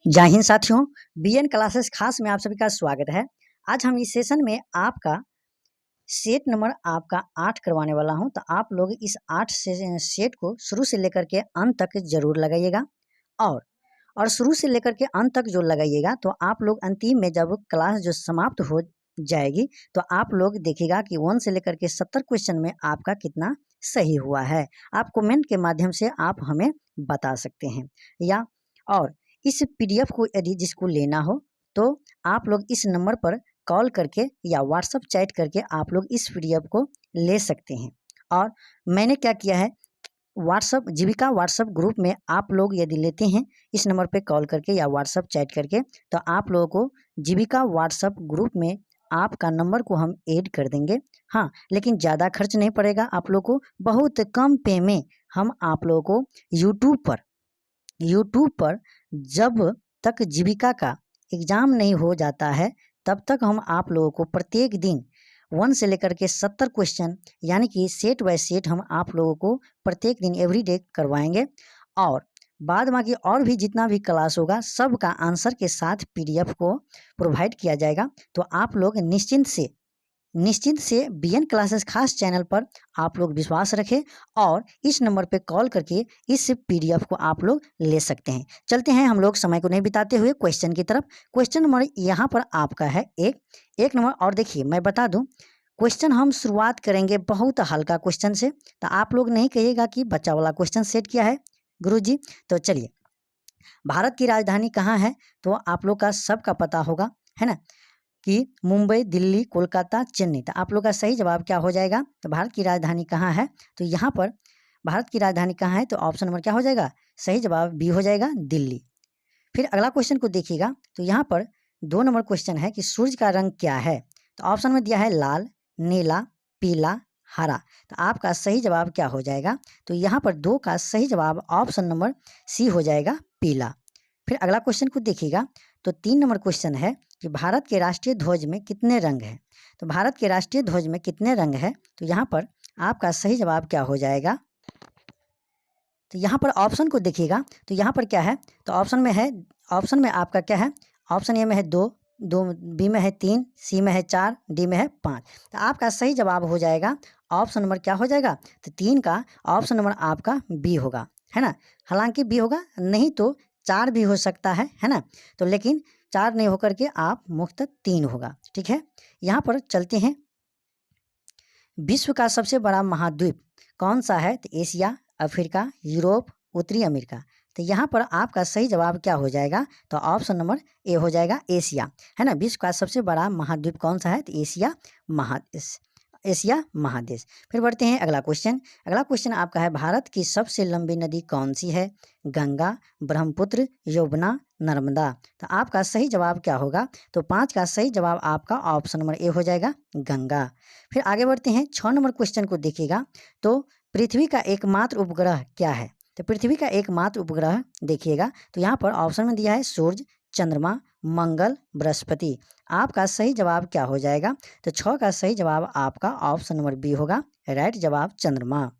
जय हिंद साथियों, BN classes खास में आप सभी का स्वागत है। आज हम इस सेशन में आपका सेट नंबर आपका 8 करवाने वाला हूं। तो आप लोग इस 8 से सेट को शुरू से लेकर के अंत तक जरूर लगाइएगा और शुरू से लेकर के अंत तक जो लगाइएगा तो आप लोग अंतिम में जब क्लास जो समाप्त हो जाएगी तो आप लोग देखिएगा कि 1 से लेकर के 70 क्वेश्चन में आपका कितना सही हुआ है। आप कमेंट के माध्यम से आप हमें बता सकते हैं या और इस पीडीएफ को यदि जिसको लेना हो तो आप लोग इस नंबर पर कॉल करके या व्हाट्सएप चैट करके आप लोग इस पीडीएफ को ले सकते हैं। और मैंने क्या किया है, जीविका व्हाट्सएप ग्रुप में आप लोग यदि लेते हैं इस नंबर पे कॉल करके या व्हाट्सएप चैट करके तो आप लोगों को जीविका व्हाट्सएप ग्रुप में आपका नंबर को हम ऐड कर देंगे। हाँ, लेकिन ज़्यादा खर्च नहीं पड़ेगा आप लोग को, बहुत कम पे में हम आप लोगों को यूट्यूब पर जब तक जीविका का एग्ज़ाम नहीं हो जाता है तब तक हम आप लोगों को प्रत्येक दिन 1 से लेकर के 70 क्वेश्चन यानी कि सेट बाय सेट हम आप लोगों को प्रत्येक दिन एवरीडे करवाएंगे। और बाद बाकी और भी जितना भी क्लास होगा सब का आंसर के साथ पीडीएफ को प्रोवाइड किया जाएगा। तो आप लोग निश्चिंत से बीएन क्लासेस खास चैनल पर आप लोग विश्वास रखें और इस नंबर पे कॉल करके इस पीडीएफ को आप लोग ले सकते हैं। चलते हैं हम लोग समय को नहीं बिताते हुए क्वेश्चन की तरफ। क्वेश्चन नंबर यहाँ पर आपका है एक नंबर। और देखिए मैं बता दूं, क्वेश्चन हम शुरुआत करेंगे बहुत हल्का क्वेश्चन से, तो आप लोग नहीं कहिएगा कि बच्चा वाला क्वेश्चन सेट किया है गुरुजी। तो चलिए, भारत की राजधानी कहाँ है? तो आप लोग का सबका पता होगा, है ना, कि मुंबई, दिल्ली, कोलकाता, चेन्नई। तो आप लोग का सही जवाब क्या हो जाएगा? तो भारत की राजधानी कहाँ है? तो यहाँ पर भारत की राजधानी कहाँ है? तो ऑप्शन नंबर क्या हो जाएगा? सही जवाब बी हो जाएगा, दिल्ली। फिर अगला क्वेश्चन को देखिएगा तो यहाँ पर 2 नंबर क्वेश्चन है कि सूर्य का रंग क्या है? तो ऑप्शन में दिया है लाल, नीला, पीला, हरा। तो आपका सही जवाब क्या हो जाएगा? तो यहाँ पर 2 का सही जवाब ऑप्शन नंबर सी हो जाएगा, पीला। फिर अगला क्वेश्चन को देखिएगा तो 3 नंबर क्वेश्चन है कि भारत के राष्ट्रीय ध्वज में कितने रंग हैं? तो भारत के राष्ट्रीय ध्वज में कितने रंग है? तो यहाँ पर आपका सही जवाब क्या हो जाएगा? तो यहाँ पर ऑप्शन को देखिएगा तो यहाँ पर क्या है? तो ऑप्शन में आपका क्या है? ऑप्शन ए में है 2, बी में है 3, सी में है 4, डी में है 5। तो आपका सही जवाब हो जाएगा ऑप्शन नंबर क्या हो जाएगा? तो 3 का ऑप्शन नंबर आपका बी होगा, है ना। हालांकि बी होगा, नहीं तो 4 भी हो सकता है ना। तो लेकिन 4 नहीं होकर के आप मुख्त 3 होगा, ठीक है। यहाँ पर चलते हैं, विश्व का सबसे बड़ा महाद्वीप कौन सा है? तो एशिया, अफ्रीका, यूरोप, उत्तरी अमेरिका। तो यहाँ पर आपका सही जवाब क्या हो जाएगा? तो ऑप्शन नंबर ए हो जाएगा, एशिया, है ना। विश्व का सबसे बड़ा महाद्वीप कौन सा है? तो एशिया महादेश। फिर बढ़ते हैं अगला क्वेश्चन आपका है, भारत की सबसे लंबी नदी कौन सी है? गंगा, ब्रह्मपुत्र, यमुना, नर्मदा। तो आपका सही जवाब क्या होगा? तो 5 का सही जवाब आपका ऑप्शन नंबर ए हो जाएगा, गंगा। फिर आगे बढ़ते हैं, 6 नंबर क्वेश्चन को देखिएगा तो पृथ्वी का एकमात्र उपग्रह क्या है? तो पृथ्वी का एकमात्र उपग्रह देखिएगा तो यहाँ पर ऑप्शन में दिया है सूर्य, चंद्रमा, मंगल, बृहस्पति। आपका सही जवाब क्या हो जाएगा? तो 6 का सही जवाब आपका ऑप्शन नंबर बी होगा, राइट जवाब चंद्रमा।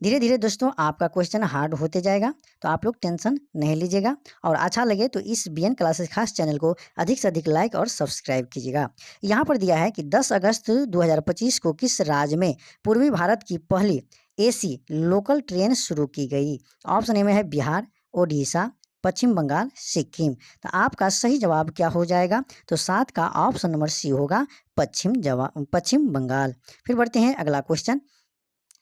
धीरे धीरे दोस्तों आपका क्वेश्चन हार्ड होते जाएगा, तो आप लोग टेंशन नहीं लीजिएगा और अच्छा लगे तो इस बीएन क्लासेस खास चैनल को अधिक से अधिक लाइक और सब्सक्राइब कीजिएगा। यहाँ पर दिया है कि 10 अगस्त 2025 को किस राज्य में पूर्वी भारत की पहली एसी लोकल ट्रेन शुरू की गई? ऑप्शन ए में है बिहार, ओडिशा, पश्चिम बंगाल, सिक्किम। तो आपका सही जवाब क्या हो जाएगा? तो 7 का ऑप्शन नंबर सी होगा, पश्चिम बंगाल। फिर बढ़ते हैं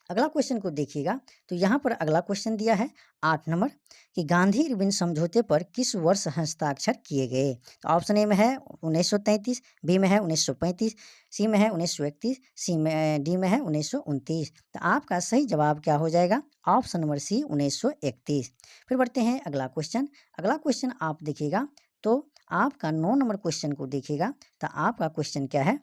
अगला क्वेश्चन को देखिएगा तो यहाँ पर अगला क्वेश्चन दिया है 8 नंबर कि गांधी इरविन समझौते पर किस वर्ष हस्ताक्षर किए गए? तो ऑप्शन ए में है 1933, बी में है 1935, सी में है 1931, डी में है 1929। तो आपका सही जवाब क्या हो जाएगा? Option number C 1931। फिर बढ़ते हैं अगला क्वेश्चन आप देखिएगा तो आपका 9 नंबर क्वेश्चन को देखिएगा तो आपका क्वेश्चन क्या है?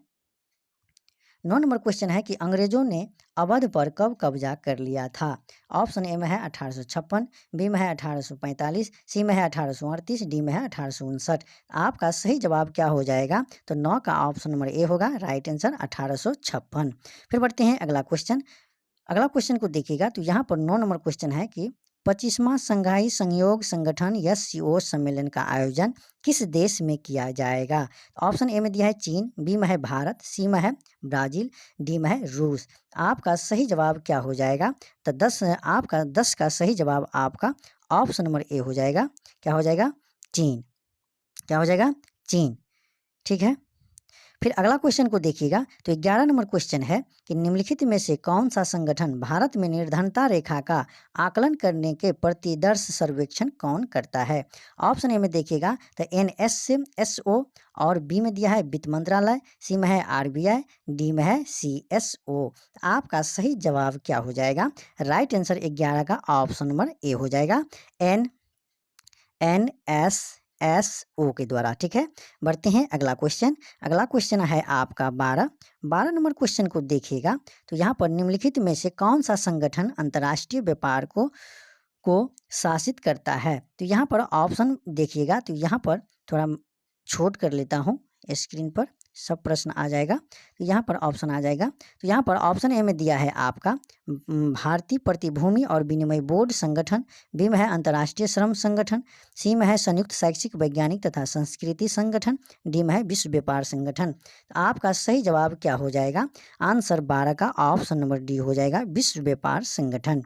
9 नंबर क्वेश्चन है कि अंग्रेजों ने अवध पर कब कब्जा कर लिया था? ऑप्शन ए में है 1856, बी में है 1845, सी में है 1838, डी में है 1859। आपका सही जवाब क्या हो जाएगा? तो 9 का ऑप्शन नंबर ए होगा, राइट आंसर 1856। फिर बढ़ते हैं अगला क्वेश्चन को देखिएगा तो यहाँ पर 9 नंबर क्वेश्चन है कि 25वां संघाई सहयोग संगठन SCO सम्मेलन का आयोजन किस देश में किया जाएगा? ऑप्शन ए में दिया है चीन, बी में है भारत, सी में है ब्राज़ील, डी में है रूस। आपका सही जवाब क्या हो जाएगा? तो 10 का सही जवाब आपका ऑप्शन नंबर ए हो जाएगा। क्या हो जाएगा? चीन। क्या हो जाएगा? चीन। ठीक है। फिर अगला क्वेश्चन को देखिएगा। तो 11 नंबर क्वेश्चन है कि निम्नलिखित में से कौन सा संगठन भारत में निर्धनता रेखा का आकलन करने के प्रतिदर्श सर्वेक्षण कौन करता है? ऑप्शन ए में देखिएगा तो NSO, और बी में दिया है वित्त मंत्रालय, सी में है RBI, डी में है CSO। आपका सही जवाब क्या हो जाएगा? राइट आंसर 11 का ऑप्शन नंबर ए हो जाएगा, NSO के द्वारा। ठीक है। बढ़ते हैं अगला क्वेश्चन। अगला क्वेश्चन है आपका 12 नंबर क्वेश्चन को देखिएगा। तो यहाँ पर निम्नलिखित में से कौन सा संगठन अंतर्राष्ट्रीय व्यापार को शासित करता है? तो यहाँ पर ऑप्शन देखिएगा। तो यहाँ पर थोड़ा छोट कर लेता हूँ, स्क्रीन पर सब प्रश्न आ जाएगा। तो यहाँ पर ऑप्शन आ जाएगा। तो यहाँ पर ऑप्शन ए में दिया है आपका भारतीय प्रतिभूति और विनिमय बोर्ड संगठन, बी में है अंतर्राष्ट्रीय श्रम संगठन, सी में है संयुक्त शैक्षिक वैज्ञानिक तथा संस्कृति संगठन, डी में है विश्व व्यापार संगठन। तो आपका सही जवाब क्या हो जाएगा? आंसर 12 का ऑप्शन नंबर डी हो जाएगा, विश्व व्यापार संगठन।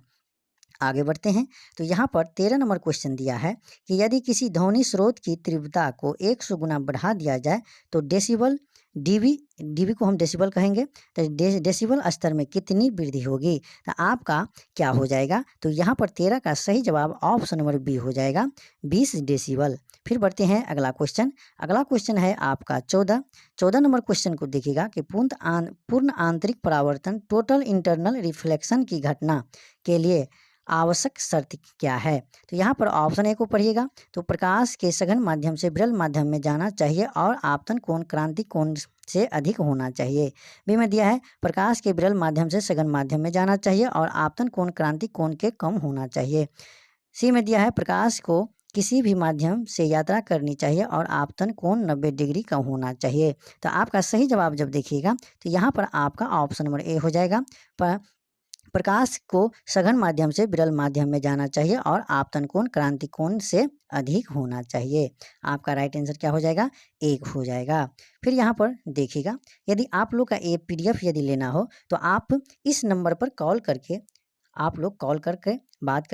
आगे बढ़ते हैं। तो यहाँ पर 13 नंबर क्वेश्चन दिया है कि यदि किसी ध्वनि स्रोत की तीव्रता को 100 गुना बढ़ा दिया जाए तो डेसिबल डीबी को हम डेसिबल कहेंगे, तो डेसिबल स्तर में कितनी वृद्धि होगी? तो आपका क्या हो जाएगा? तो यहाँ पर 13 का सही जवाब ऑप्शन नंबर बी हो जाएगा, 20 डेसिबल। फिर बढ़ते हैं अगला क्वेश्चन। अगला क्वेश्चन है आपका 14 नंबर क्वेश्चन को देखिएगा कि पूर्ण आंतरिक परावर्तन टोटल इंटरनल रिफ्लेक्शन की घटना के लिए आवश्यक शर्त क्या है? तो यहाँ पर ऑप्शन ए को पढ़िएगा। तो प्रकाश के सघन माध्यम से विरल माध्यम में जाना चाहिए और आपतन कोण क्रांति कोण से अधिक होना चाहिए। बी में दिया है प्रकाश के विरल माध्यम से सघन माध्यम में जाना चाहिए और आपतन कोण क्रांति कोण के कम होना चाहिए। सी में दिया है प्रकाश को किसी भी माध्यम से यात्रा करनी चाहिए और आपतन कोण 90 डिग्री कम होना चाहिए। तो आपका सही जवाब जब देखिएगा तो यहाँ पर आपका ऑप्शन नंबर ए हो जाएगा, प्रकाश को सघन माध्यम से विरल माध्यम में जाना चाहिए और आपतन कोण क्रांति कोण से अधिक होना चाहिए। आपका राइट आंसर क्या हो जाएगा? 1 हो जाएगा। फिर यहाँ पर देखिएगा, यदि आप लोग का ये PDF यदि लेना हो तो आप इस नंबर पर कॉल करके आप लोग कॉल करके बात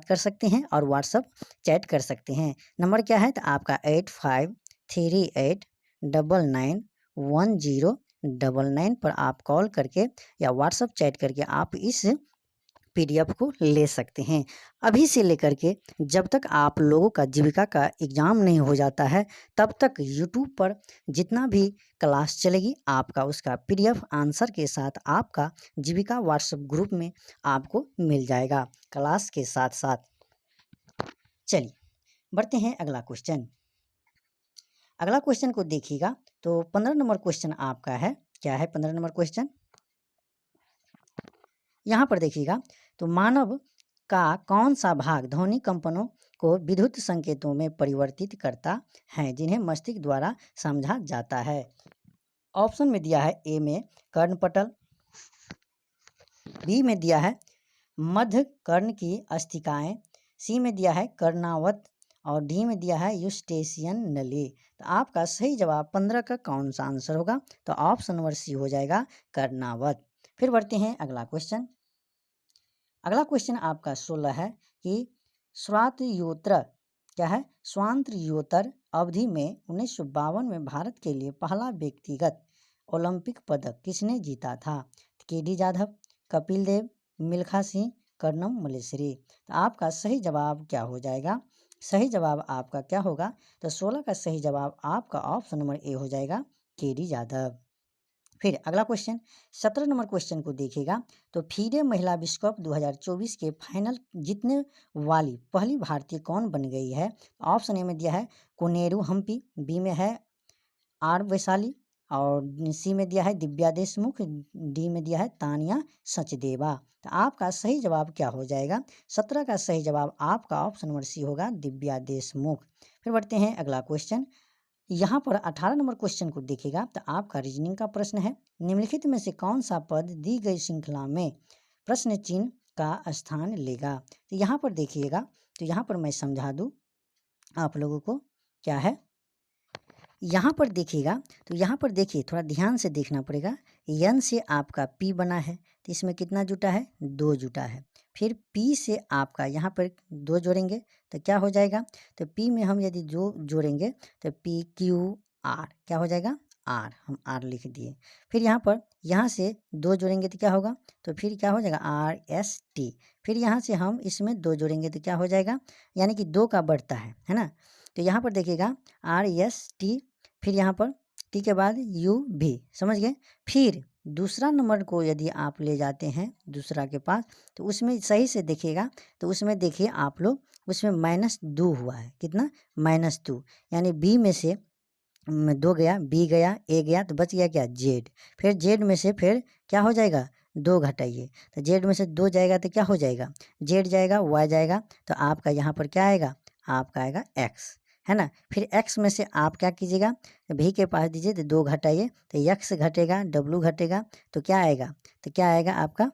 कर सकते हैं और व्हाट्सअप चैट कर सकते हैं। नंबर क्या है? तो आपका 8538991099 पर आप कॉल करके या व्हाट्सअप चैट करके आप इस PDF को ले सकते हैं। अभी से लेकर के जब तक आप लोगों का जीविका का एग्ज़ाम नहीं हो जाता है तब तक YouTube पर जितना भी क्लास चलेगी आपका उसका PDF आंसर के साथ आपका जीविका व्हाट्सएप ग्रुप में आपको मिल जाएगा क्लास के साथ साथ। चलिए बढ़ते हैं अगला क्वेश्चन। अगला क्वेश्चन को देखिएगा। तो 15 नंबर क्वेश्चन आपका है। क्या है 15 नंबर क्वेश्चन? यहाँ पर देखिएगा, तो मानव का कौन सा भाग ध्वनि कंपनों को विद्युत संकेतों में परिवर्तित करता है जिन्हें मस्तिष्क द्वारा समझा जाता है? ऑप्शन में दिया है ए में कर्णपटल, बी में दिया है मध्य कर्ण की अस्थिकाएं, सी में दिया है कर्णावत और डी में दिया है यूस्टेशियन नली। तो आपका सही जवाब 15 का कौन सा आंसर होगा? तो ऑप्शन नंबर सी हो जाएगा कर्णावत। फिर बढ़ते हैं अगला क्वेश्चन। अगला क्वेश्चन आपका 16 है कि स्वातंत्र्योत्तर क्या है? स्वातंत्र्योत्तर अवधि में 1952 में भारत के लिए पहला व्यक्तिगत ओलंपिक पदक किसने जीता था? KD जाधव, कपिल देव, मिल्खा सिंह, कर्णम मल्लेश्वरी। तो आपका सही जवाब क्या हो जाएगा? सही जवाब आपका क्या होगा? तो 16 का सही जवाब आपका ऑप्शन नंबर ए हो जाएगा, KD जाधव। फिर अगला क्वेश्चन 17 नंबर क्वेश्चन को देखिएगा। तो फीडे महिला विश्व कप 2024 के फाइनल जीतने वाली पहली भारतीय कौन बन गई है? ऑप्शन ए में दिया है कोनेरू हम्पी, बी में है आर वैशाली और सी में दिया है दिव्या देशमुख, डी में दिया है तानिया सचदेवा। तो आपका सही जवाब क्या हो जाएगा? 17 का सही जवाब आपका ऑप्शन नंबर सी होगा, दिव्या देशमुख। फिर बढ़ते हैं अगला क्वेश्चन। यहाँ पर 18 नंबर क्वेश्चन को देखिएगा। तो आपका रीजनिंग का प्रश्न है, निम्नलिखित में से कौन सा पद दी गई श्रृंखला में प्रश्न चिन्ह का स्थान लेगा। तो यहाँ पर देखिएगा, तो यहाँ पर मैं समझा दूँ आप लोगों को क्या है। यहाँ पर देखिएगा, तो यहाँ पर देखिए थोड़ा ध्यान से देखना पड़ेगा। एन से आपका पी बना है, तो इसमें कितना जुटा है, 2 जुटा है। फिर पी से आपका यहाँ पर 2 जोड़ेंगे तो क्या हो जाएगा, तो पी में हम यदि जो जोड़ेंगे तो पी क्यू आर क्या हो जाएगा, आर, हम आर लिख दिए। फिर यहाँ पर यहाँ से 2 जोड़ेंगे तो क्या होगा, तो फिर क्या हो जाएगा, आर एस टी। फिर यहाँ से हम इसमें 2 जोड़ेंगे तो क्या हो जाएगा, यानी कि 2 का बढ़ता है ना। तो यहाँ पर देखिएगा आर एस टी, फिर यहाँ पर टी के बाद यू भी, समझ गए। फिर दूसरा नंबर को यदि आप ले जाते हैं दूसरा के पास, तो उसमें सही से देखिएगा, तो उसमें देखिए आप लोग, उसमें -2 हुआ है, कितना, -2, यानी बी में से 2 गया, बी गया, ए गया, तो बच गया क्या, जेड। फिर जेड में से फिर क्या हो जाएगा, 2 घटाइए, तो जेड में से 2 जाएगा तो क्या हो जाएगा, जेड जाएगा, वाई जाएगा, तो आपका यहाँ पर क्या आएगा, आपका आएगा एक्स, है ना। फिर एक्स में से आप क्या कीजिएगा, भी के पास दीजिए, तो 2 घटाइए, तो एक्स घटेगा, डब्लू घटेगा, तो क्या आएगा, तो क्या आएगा आपका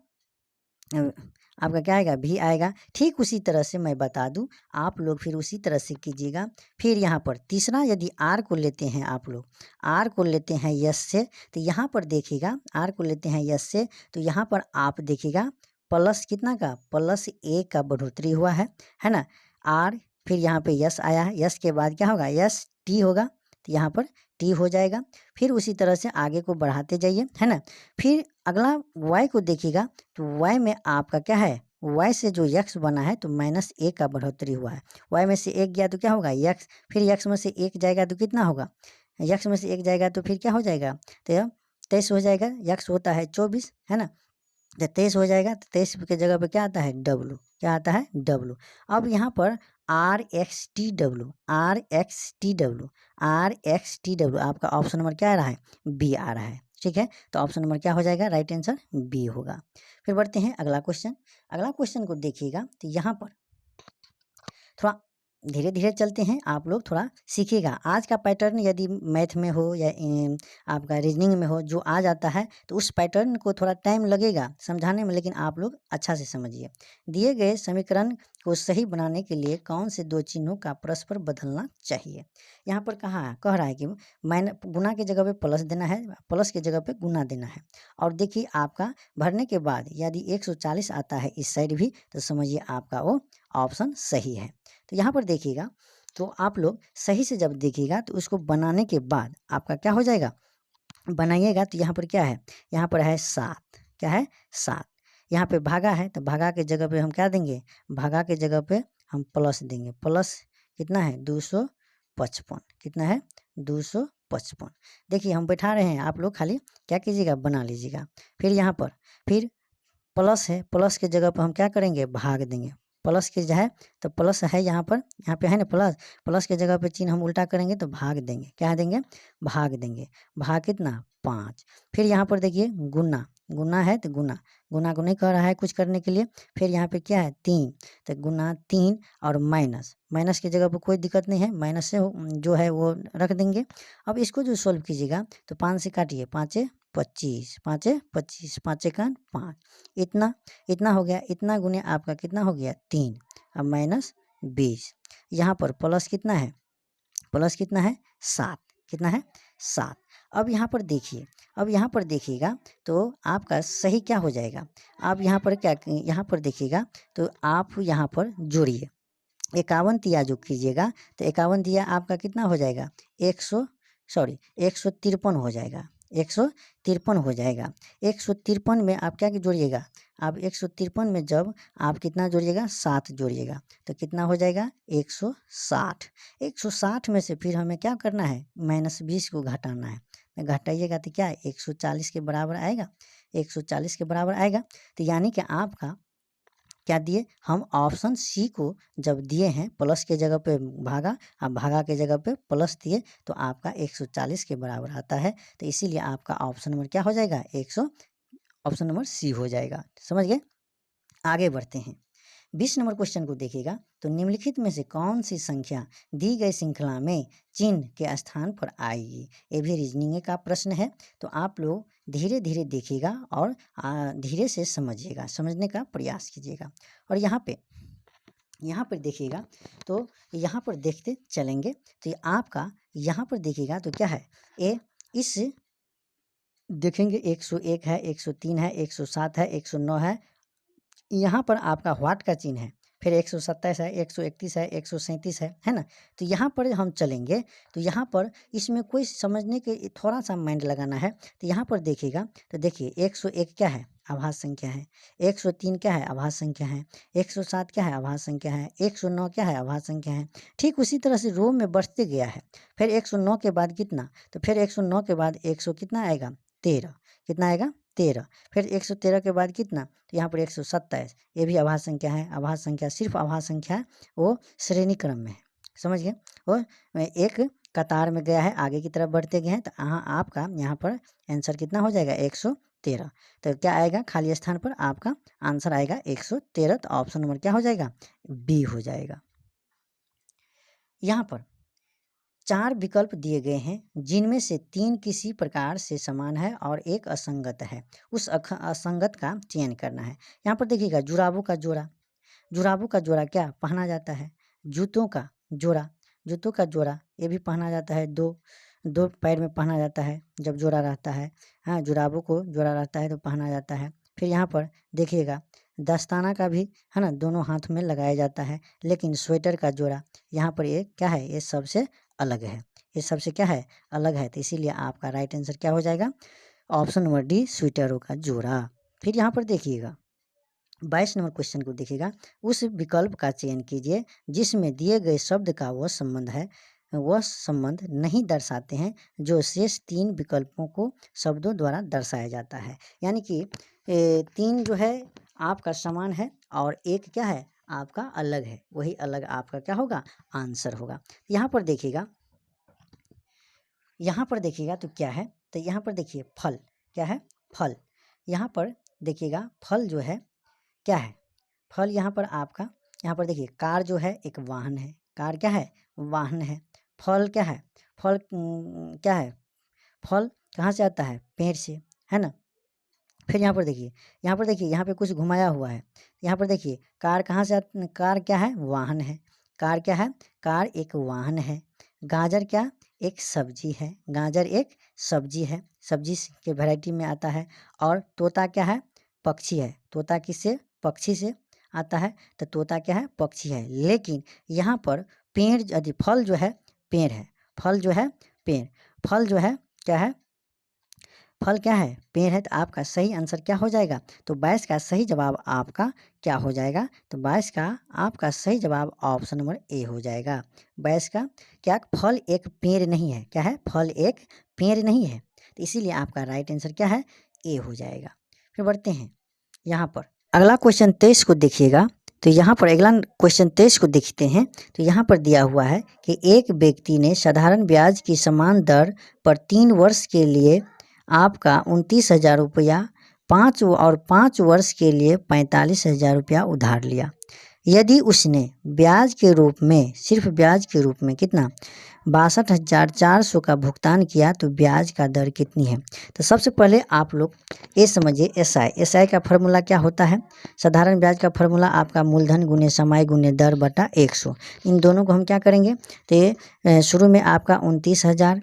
क्या आएगा, भी आएगा। ठीक उसी तरह से मैं बता दूं, आप लोग फिर उसी तरह से कीजिएगा। फिर यहाँ पर तीसरा यदि आर को लेते हैं, आप लोग आर को लेते हैं यस से, तो यहाँ पर देखिएगा आर को लेते हैं यस से, तो यहाँ पर आप देखिएगा प्लस कितना का, +1 का बढ़ोतरी हुआ है ना। आर, फिर यहाँ पे यस आया है, यस के बाद क्या होगा, यस टी होगा, तो यहाँ पर टी हो जाएगा। फिर उसी तरह से आगे को बढ़ाते जाइए, है ना। फिर अगला वाई को देखिएगा, तो वाई में आपका क्या है, वाई से जो यक्स बना है तो -1 का बढ़ोतरी हुआ है। वाई में से 1 गया तो क्या होगा, यक्स, फिर यक्स में से 1 जाएगा तो कितना होगा, यक्स में से 1 जाएगा तो फिर क्या हो जाएगा, तो 23 हो जाएगा। यक्स होता है 24, है ना, तो 23 हो जाएगा। तो 23 के जगह पे क्या आता है, डब्लू, क्या आता है, डब्लू। अब यहाँ पर R X T W, R X T W, R X T W, आपका ऑप्शन नंबर क्या आ रहा है, बी आ रहा है, ठीक है। तो ऑप्शन नंबर क्या हो जाएगा, राइट आंसर बी होगा। फिर बढ़ते हैं अगला क्वेश्चन। अगला क्वेश्चन को देखिएगा, तो यहाँ पर थोड़ा धीरे धीरे चलते हैं, आप लोग थोड़ा सीखिएगा। आज का पैटर्न यदि मैथ में हो या आपका रीजनिंग में हो, जो आ जाता है, तो उस पैटर्न को थोड़ा टाइम लगेगा समझाने में, लेकिन आप लोग अच्छा से समझिए। दिए गए समीकरण को सही बनाने के लिए कौन से 2 चिन्हों का परस्पर बदलना चाहिए। यहाँ पर कह रहा है कि गुना की जगह पे प्लस देना है, प्लस की जगह पे गुना देना है। और देखिए आपका भरने के बाद यदि 140 आता है इस साइड भी, तो समझिए आपका वो ऑप्शन सही है। तो यहाँ पर देखिएगा, तो आप लोग सही से जब देखिएगा, तो उसको बनाने के बाद आपका क्या हो जाएगा, बनाइएगा, तो यहाँ पर क्या है, यहाँ पर है 7, क्या है, 7। यहाँ पे भागा है, तो भागा के जगह पे हम क्या देंगे, भागा के जगह पे हम प्लस देंगे। प्लस कितना है, 255, कितना है, 255। देखिए हम बैठा रहे हैं, आप लोग खाली क्या कीजिएगा, बना लीजिएगा। फिर यहाँ पर फिर प्लस है, प्लस के जगह पर हम क्या करेंगे, भाग देंगे। प्लस के जो है, तो प्लस है यहाँ पर, यहाँ पे है ना प्लस, प्लस के जगह पे चिन्ह हम उल्टा करेंगे तो भाग देंगे, क्या देंगे, भाग देंगे। भाग कितना, 5। फिर यहाँ पर देखिए गुना, गुना है तो गुना, गुना को नहीं कह रहा है कुछ करने के लिए। फिर यहाँ पे क्या है, 3, तो गुना 3, और माइनस, माइनस की जगह पर कोई दिक्कत नहीं है, माइनस से जो है वो रख देंगे। अब इसको जो सॉल्व कीजिएगा, तो 5 से काटिए, 5 25, 5 25, 5 का 5, इतना हो गया। इतना गुने आपका कितना हो गया, 3। अब -20, यहाँ पर प्लस कितना है, प्लस कितना है, 7, कितना है, 7। अब यहाँ पर देखिए, अब यहाँ पर देखिएगा, तो आपका सही क्या हो जाएगा। आप यहाँ पर क्या, यहाँ पर देखिएगा, तो आप यहाँ पर जोड़िए, 51 तिया जो कीजिएगा, तो 51 तिया आपका कितना हो जाएगा, 153 हो जाएगा, 153 हो जाएगा। 153 में आप क्या जोड़िएगा, आप 153 में जब आप कितना जोड़िएगा, 7 जोड़िएगा, तो कितना हो जाएगा, 160। 160 में से फिर हमें क्या करना है, -20 को घटाना है। घटाइएगा तो क्या, 140 के बराबर आएगा, 140 के बराबर आएगा। तो यानी कि आपका क्या दिए, हम ऑप्शन सी को जब दिए हैं, प्लस के जगह पे भागा, अब भागा के जगह पे प्लस दिए, तो आपका 140 के बराबर आता है। तो इसीलिए आपका ऑप्शन नंबर क्या हो जाएगा, ऑप्शन नंबर सी हो जाएगा। समझ गए। आगे बढ़ते हैं। 20 नंबर क्वेश्चन को देखिएगा तो निम्नलिखित में से कौन सी संख्या दी गई श्रृंखला में चिन्ह के स्थान पर आएगी। ये भी रीजनिंग का प्रश्न है, तो आप लोग धीरे धीरे देखिएगा और धीरे से समझिएगा, समझने का प्रयास कीजिएगा। और यहाँ पर देखिएगा तो यहाँ पर देखते चलेंगे तो आपका यहाँ पर देखिएगा तो क्या है, ये इस देखेंगे 101 है, 103 है, 107 है, 109 है, यहाँ पर आपका व्हाट का चिन्ह है, फिर 127 है, 131 है, 137 है ना। तो यहाँ पर हम चलेंगे तो यहाँ पर इसमें कोई समझने के थोड़ा सा माइंड लगाना है। तो यहाँ पर देखिएगा तो देखिए 101 क्या है, आभास संख्या है, 103 क्या है, आभास संख्या है, 107 क्या है, आभास संख्या है, 109 क्या है, आभास संख्या है। ठीक उसी तरह से रो में बढ़ते गया है। फिर 109 के बाद कितना, तो फिर 109 के बाद 100 कितना आएगा, 13, कितना आएगा 13, फिर 113 के बाद कितना, तो यहाँ पर 127, ये भी आभास संख्या है। आभास संख्या सिर्फ आभास संख्या है, वो श्रेणी क्रम में है, समझ गए, वो एक कतार में गया है, आगे की तरफ बढ़ते गए हैं। तो आपका यहाँ पर आंसर कितना हो जाएगा 113। तो क्या आएगा, खाली स्थान पर आपका आंसर आएगा 113। तो ऑप्शन नंबर क्या हो जाएगा, बी हो जाएगा। यहाँ पर 4 विकल्प दिए गए हैं जिनमें से 3 किसी प्रकार से समान है और एक असंगत है। उस असंगत का चयन करना है। यहाँ पर देखिएगा जुराबों का जोड़ा, जुराबों का जोड़ा क्या पहना जाता है, जूतों का जोड़ा, जूतों का जोड़ा ये भी पहना जाता है, दो पैर में पहना जाता है जब जोड़ा रहता है। हाँ, जुराबों को जोड़ा रहता है तो पहना जाता है। फिर यहाँ पर देखिएगा दस्ताना का भी है ना, दोनों हाथ में लगाया जाता है। लेकिन स्वेटर का जोड़ा यहाँ पर ये क्या है, ये सबसे अलग है, ये सबसे क्या है, अलग है। तो इसीलिए आपका राइट आंसर क्या हो जाएगा, ऑप्शन नंबर डी, स्वेटरों का जोड़ा। फिर यहाँ पर देखिएगा 22 नंबर क्वेश्चन को देखिएगा, उस विकल्प का चयन कीजिए जिसमें दिए गए शब्द का वह संबंध नहीं दर्शाते हैं जो शेष 3 विकल्पों को शब्दों द्वारा दर्शाया जाता है। यानी कि 3 जो है आपका समान है और एक क्या है आपका अलग है, वही अलग आपका क्या होगा, आंसर होगा। यहाँ पर देखिएगा, यहाँ पर देखिएगा तो क्या है, तो यहाँ पर देखिए फल क्या है, फल। यहाँ पर देखिएगा फल जो है क्या है, फल यहाँ पर आपका, यहाँ पर देखिए कार जो है एक वाहन है, कार क्या है, वाहन है। फल क्या है, फल क्या है, फल कहाँ से आता है, पेड़ से, है ना। फिर यहाँ पर देखिए, यहाँ पे कुछ घुमाया हुआ है। यहाँ पर देखिए कार कहाँ से कार क्या है, वाहन है। कार क्या है, कार एक वाहन है। गाजर क्या, एक सब्जी है, गाजर एक सब्जी है, सब्जी के वैरायटी में आता है। और तोता क्या है, पक्षी है। तोता किससे, पक्षी से आता है, तो तोता क्या है, पक्षी है। लेकिन यहाँ पर पेड़ यदि फल जो है पेड़ है, फल जो है पेड़, फल जो है क्या है, फल क्या है, पेड़ है। तो आपका सही आंसर क्या हो जाएगा, तो 22 का सही जवाब आपका क्या हो जाएगा, तो 22 का आपका सही जवाब ऑप्शन नंबर ए हो जाएगा। 22 का क्या, फल एक पेड़ नहीं है, क्या है, फल एक पेड़ नहीं है। तो इसीलिए आपका राइट आंसर क्या है, ए हो जाएगा। फिर बढ़ते हैं यहाँ पर अगला क्वेश्चन 23 को देखिएगा। तो यहाँ पर अगला क्वेश्चन 23 को देखते हैं। तो यहाँ पर दिया हुआ है कि एक व्यक्ति ने साधारण ब्याज की समान दर पर 3 वर्ष के लिए आपका 29,000 रुपया 5 वर्ष के लिए 45,000 रुपया उधार लिया। यदि उसने ब्याज के रूप में, सिर्फ ब्याज के रूप में कितना, 62,400 का भुगतान किया तो ब्याज का दर कितनी है। तो सबसे पहले आप लोग ये समझिए एसआई का फार्मूला क्या होता है। साधारण ब्याज का फार्मूला आपका मूलधन गुने समय गुने दर बटा 100। इन दोनों को हम क्या करेंगे, तो ये शुरू में आपका 29,000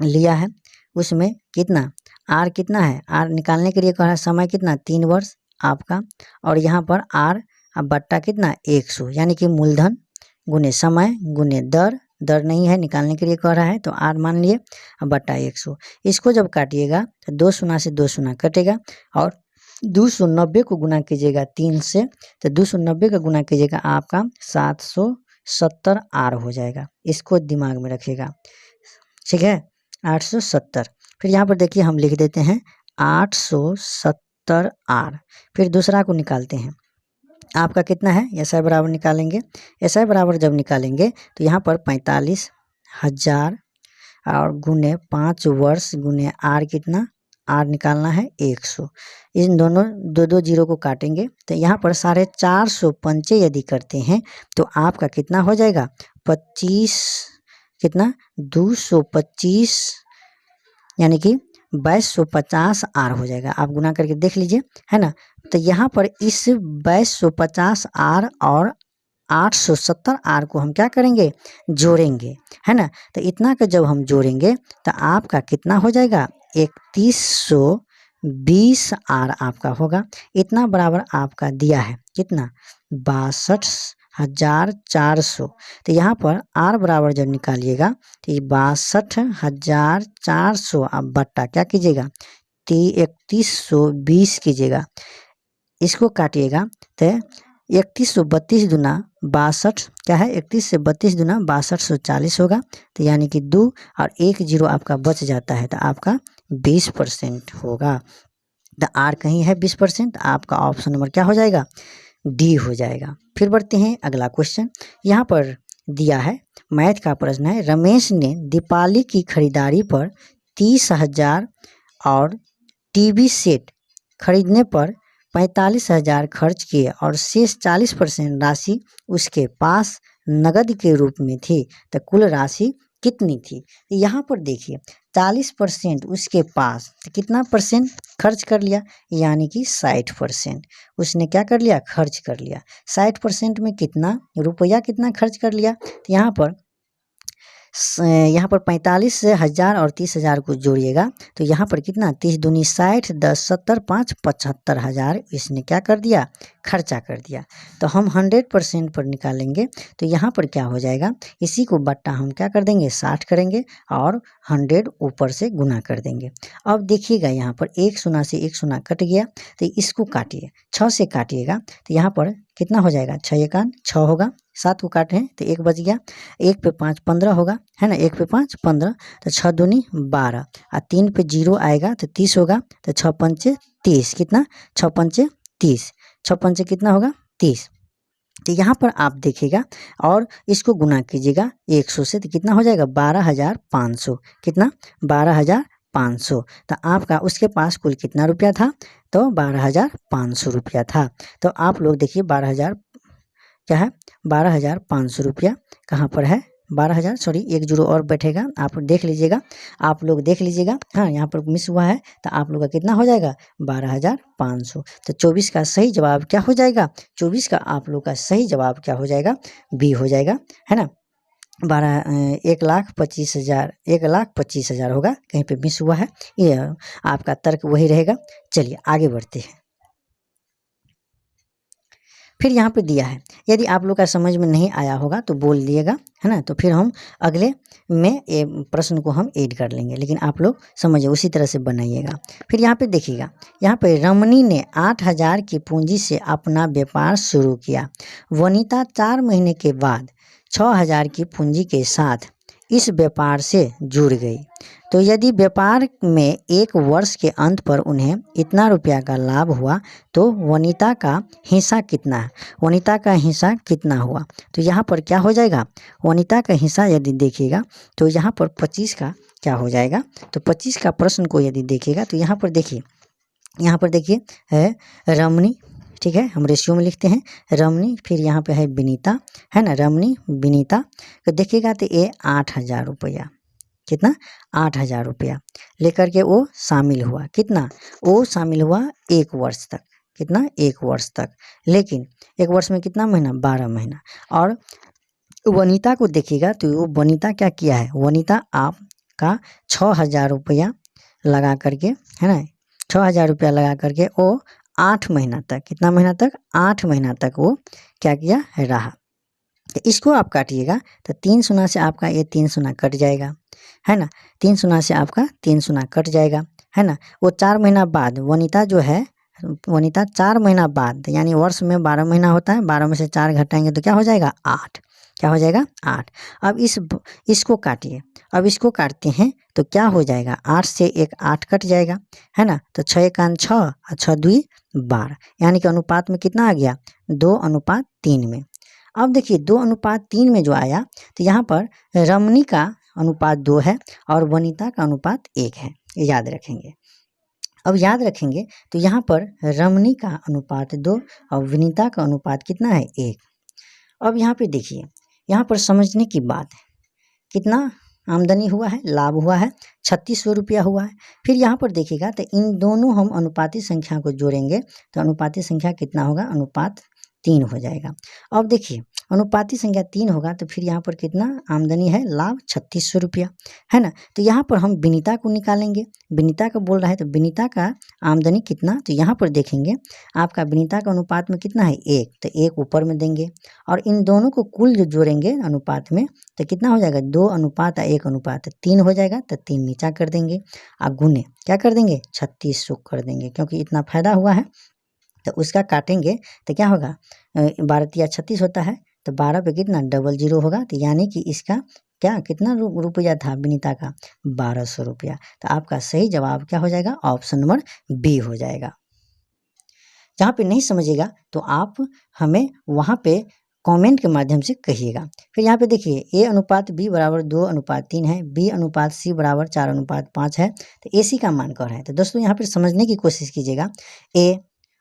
लिया है, उसमें कितना आर कितना है, आर निकालने के लिए कहा है, समय कितना 3 वर्ष आपका, और यहाँ पर आर बट्टा कितना 100, यानी कि मूलधन गुने समय गुने दर, दर नहीं है निकालने के लिए कह रहा है, तो आर मान लिए बट्टा 100। इसको जब काटिएगा तो 2 शून्य से 2 शून्य कटेगा और 290 को गुना कीजिएगा 3 से, तो 290 का गुना कीजिएगा आपका 770 आर हो जाएगा। इसको दिमाग में रखिएगा, ठीक है, 870। फिर यहाँ पर देखिए हम लिख देते हैं 870 आर। फिर दूसरा को निकालते हैं, आपका कितना है, एसआई बराबर निकालेंगे। एसआई बराबर जब निकालेंगे तो यहाँ पर 45,000 और गुने 5 वर्ष गुने आर कितना आर निकालना है 100। इन दोनों दो जीरो को काटेंगे तो यहाँ पर 450 पंचे यदि करते हैं तो आपका कितना हो जाएगा 25, कितना 225 यानी कि 2250 आर हो जाएगा। आप गुना करके देख लीजिए, है ना। तो यहाँ पर इस 2250 आर और 870 आर को हम क्या करेंगे, जोड़ेंगे, है ना। तो इतना का जब हम जोड़ेंगे तो आपका कितना हो जाएगा 3120 आर आपका होगा। इतना बराबर आपका दिया है कितना 62,400। तो यहाँ पर आर बराबर जब निकालिएगा तो ये 62,400 आप बट्टा क्या कीजिएगा 3120 कीजिएगा, इसको काटिएगा तो 31 से 32 दूना 62, क्या है 31 से 32 दूना 6240 होगा। तो यानी कि 2 और 1 जीरो आपका बच जाता है तो आपका 20% होगा। तो आर कहीं है 20%, आपका ऑप्शन नंबर क्या हो जाएगा डी हो जाएगा। फिर बढ़ते हैं अगला क्वेश्चन। यहाँ पर दिया है मैथ का प्रश्न है, रमेश ने दीपावली की खरीदारी पर 30,000 और टीवी सेट खरीदने पर 45,000 खर्च किए और शेष 40% राशि उसके पास नगद के रूप में थी, तो कुल राशि कितनी थी। यहाँ पर देखिए 40% उसके पास, तो कितना परसेंट खर्च कर लिया, यानी कि 60% उसने क्या कर लिया खर्च कर लिया। 60% में कितना रुपया कितना खर्च कर लिया, तो यहाँ पर 45,000 और 30,000 को जोड़िएगा तो यहाँ पर कितना 30 दूनी 60, 10 70 5 75,000 इसने क्या कर दिया खर्चा कर दिया। तो हम 100% पर निकालेंगे तो यहाँ पर क्या हो जाएगा, इसी को बट्टा हम क्या कर देंगे 60 करेंगे और 100 ऊपर से गुना कर देंगे। अब देखिएगा यहाँ पर एक शून्य से एक शून्य कट गया तो इसको काटिए 6 से काटिएगा तो यहाँ पर कितना हो जाएगा 6 एकान 6 होगा, 7 को काटे हैं तो 1 बच गया, 1 पे 5 15 होगा, है ना, 1 पे 5 15, तो 6 दूनी 12 और 3 पे 0 आएगा तो 30 होगा, तो 6 पंचे 30, कितना 6 पंचे 30, 6 पंचे कितना होगा 30। तो यहाँ पर आप देखिएगा और इसको गुना कीजिएगा 100 से तो कितना हो जाएगा 12,500, कितना 12,500। तो आपका उसके पास कुल कितना रुपया था, तो 12,500 रुपया था। तो आप लोग देखिए 12,000 क्या है 12,500 रुपया कहाँ पर है 12,000, सॉरी 1 जीरो और बैठेगा, आप देख लीजिएगा, आप लोग देख लीजिएगा, हाँ यहाँ पर मिस हुआ है। तो आप लोग का कितना हो जाएगा 12,500। तो 24 का सही जवाब क्या हो जाएगा, 24 का आप लोग का सही जवाब क्या हो जाएगा बी हो जाएगा, है ना। 1,25,000 1,25,000 होगा, कहीं पे मिस हुआ है, ये आपका तर्क वही रहेगा। चलिए आगे बढ़ते हैं। फिर यहाँ पे दिया है, यदि आप लोग का समझ में नहीं आया होगा तो बोल दिएगा, है ना, तो फिर हम अगले में प्रश्न को हम ऐड कर लेंगे, लेकिन आप लोग समझिए उसी तरह से बनाइएगा। फिर यहाँ पे देखिएगा, यहाँ पे रमनी ने 8,000 की पूंजी से अपना व्यापार शुरू किया। वनीता 4 महीने के बाद 6,000 की पूंजी के साथ इस व्यापार से जुड़ गई। तो यदि व्यापार में 1 वर्ष के अंत पर उन्हें इतना रुपया का लाभ हुआ तो वनीता का हिस्सा कितना है, वनीता का हिस्सा कितना हुआ। तो यहाँ पर क्या हो जाएगा, वनीता का हिस्सा यदि देखिएगा तो यहाँ पर 25 का क्या हो जाएगा, तो 25 का प्रश्न को यदि देखिएगा तो यहाँ पर देखिए, यहाँ पर देखिए है रमनी, ठीक है, हम रेशियो में लिखते हैं रमनी, फिर यहाँ पे है विनीता, है ना, रमनी विनीता। तो देखिएगा तो ये 8,000 रुपया, कितना 8,000 रुपया लेकर के वो शामिल हुआ, कितना वो शामिल हुआ 1 वर्ष तक, कितना 1 वर्ष तक। लेकिन 1 वर्ष में कितना महीना 12 महीना। और वनीता को देखिएगा तो वो वनीता क्या किया है, वनीता आपका 6,000 रुपया लगा करके, है ना, 6,000 रुपया लगा करके वो 8 महीना तक, कितना महीना तक 8 महीना तक वो क्या किया रहा। तो इसको आप काटिएगा तो 3 शून्य से आपका ये 3 शून्य कट जाएगा, है ना, 3 शून्य से आपका 3 शून्य कट जाएगा, है ना। वो 4 महीना बाद वनीता जो है, वनीता 4 महीना बाद, यानी वर्ष में 12 महीना होता है, 12 में से 4 घटाएंगे तो क्या हो जाएगा 8, क्या हो जाएगा 8। अब इसको काटिए, अब इसको काटते हैं तो क्या हो जाएगा 8 से 1 8 कट जाएगा, है ना। तो 6 एकान 6 और 6 दूई 12, यानी कि अनुपात में कितना आ गया 2:3 में। अब देखिए 2:3 में जो आया तो यहाँ पर रमनी का अनुपात 2 है और वनीता का अनुपात 1 है, याद रखेंगे। अब याद रखेंगे तो यहाँ पर रमनी का अनुपात 2 और विनीता का अनुपात कितना है 1। अब यहाँ पे देखिए, यहाँ पर समझने की बात है, कितना आमदनी हुआ है, लाभ हुआ है 3600 रुपया हुआ है। फिर यहाँ पर देखिएगा तो इन दोनों हम अनुपाती संख्या को जोड़ेंगे तो अनुपाती संख्या कितना होगा, अनुपात 3 हो जाएगा। अब देखिए अनुपाती संख्या 3 होगा तो फिर यहाँ पर कितना आमदनी है, लाभ 3600 रुपया, है ना। तो यहाँ पर हम विनीता को निकालेंगे, विनीता का बोल रहा है तो विनीता का आमदनी कितना, तो यहाँ पर देखेंगे आपका विनीता का अनुपात में कितना है 1, तो 1 ऊपर में देंगे और इन दोनों को कुल जो जोड़ेंगे अनुपात में तो कितना हो जाएगा, 2 अनुपात 1 अनुपात 3 हो जाएगा। तो 3 नीचा कर देंगे और गुने क्या कर देंगे, 3600 कर देंगे, क्योंकि इतना फायदा हुआ है तो उसका काटेंगे तो क्या होगा, 12 तिया 36 होता है, तो 12 पे कितना 00 होगा, तो यानी कि इसका क्या कितना रुपया था विनीता का, 1200 रुपया। तो आपका सही जवाब क्या हो जाएगा, ऑप्शन नंबर बी हो जाएगा। जहाँ पे नहीं समझिएगा तो आप हमें वहाँ पे कमेंट के माध्यम से कहिएगा। फिर यहाँ पे देखिए ए अनुपात बी बराबर 2 अनुपात 3 है, बी अनुपात सी बराबर 4 अनुपात 5 है, तो ए सी का मान कर है। तो दोस्तों यहाँ पर समझने की कोशिश कीजिएगा, ए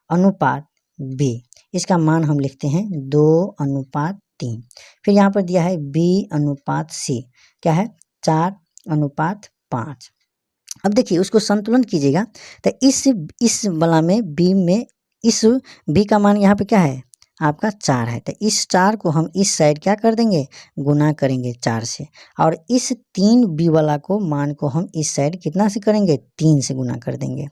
अनुपात बी इसका मान हम लिखते हैं 2 अनुपात 3। फिर यहाँ पर दिया है बी अनुपात सी क्या है, 4 अनुपात 5। अब देखिए उसको संतुलन कीजिएगा तो इस वाला में बी में इस बी का मान यहाँ पे क्या है आपका 4 है, तो इस 4 को हम इस साइड क्या कर देंगे, गुना करेंगे 4 से, और इस 3 बी वाला को मान को हम इस साइड कितना से करेंगे, 3 से गुना कर देंगे।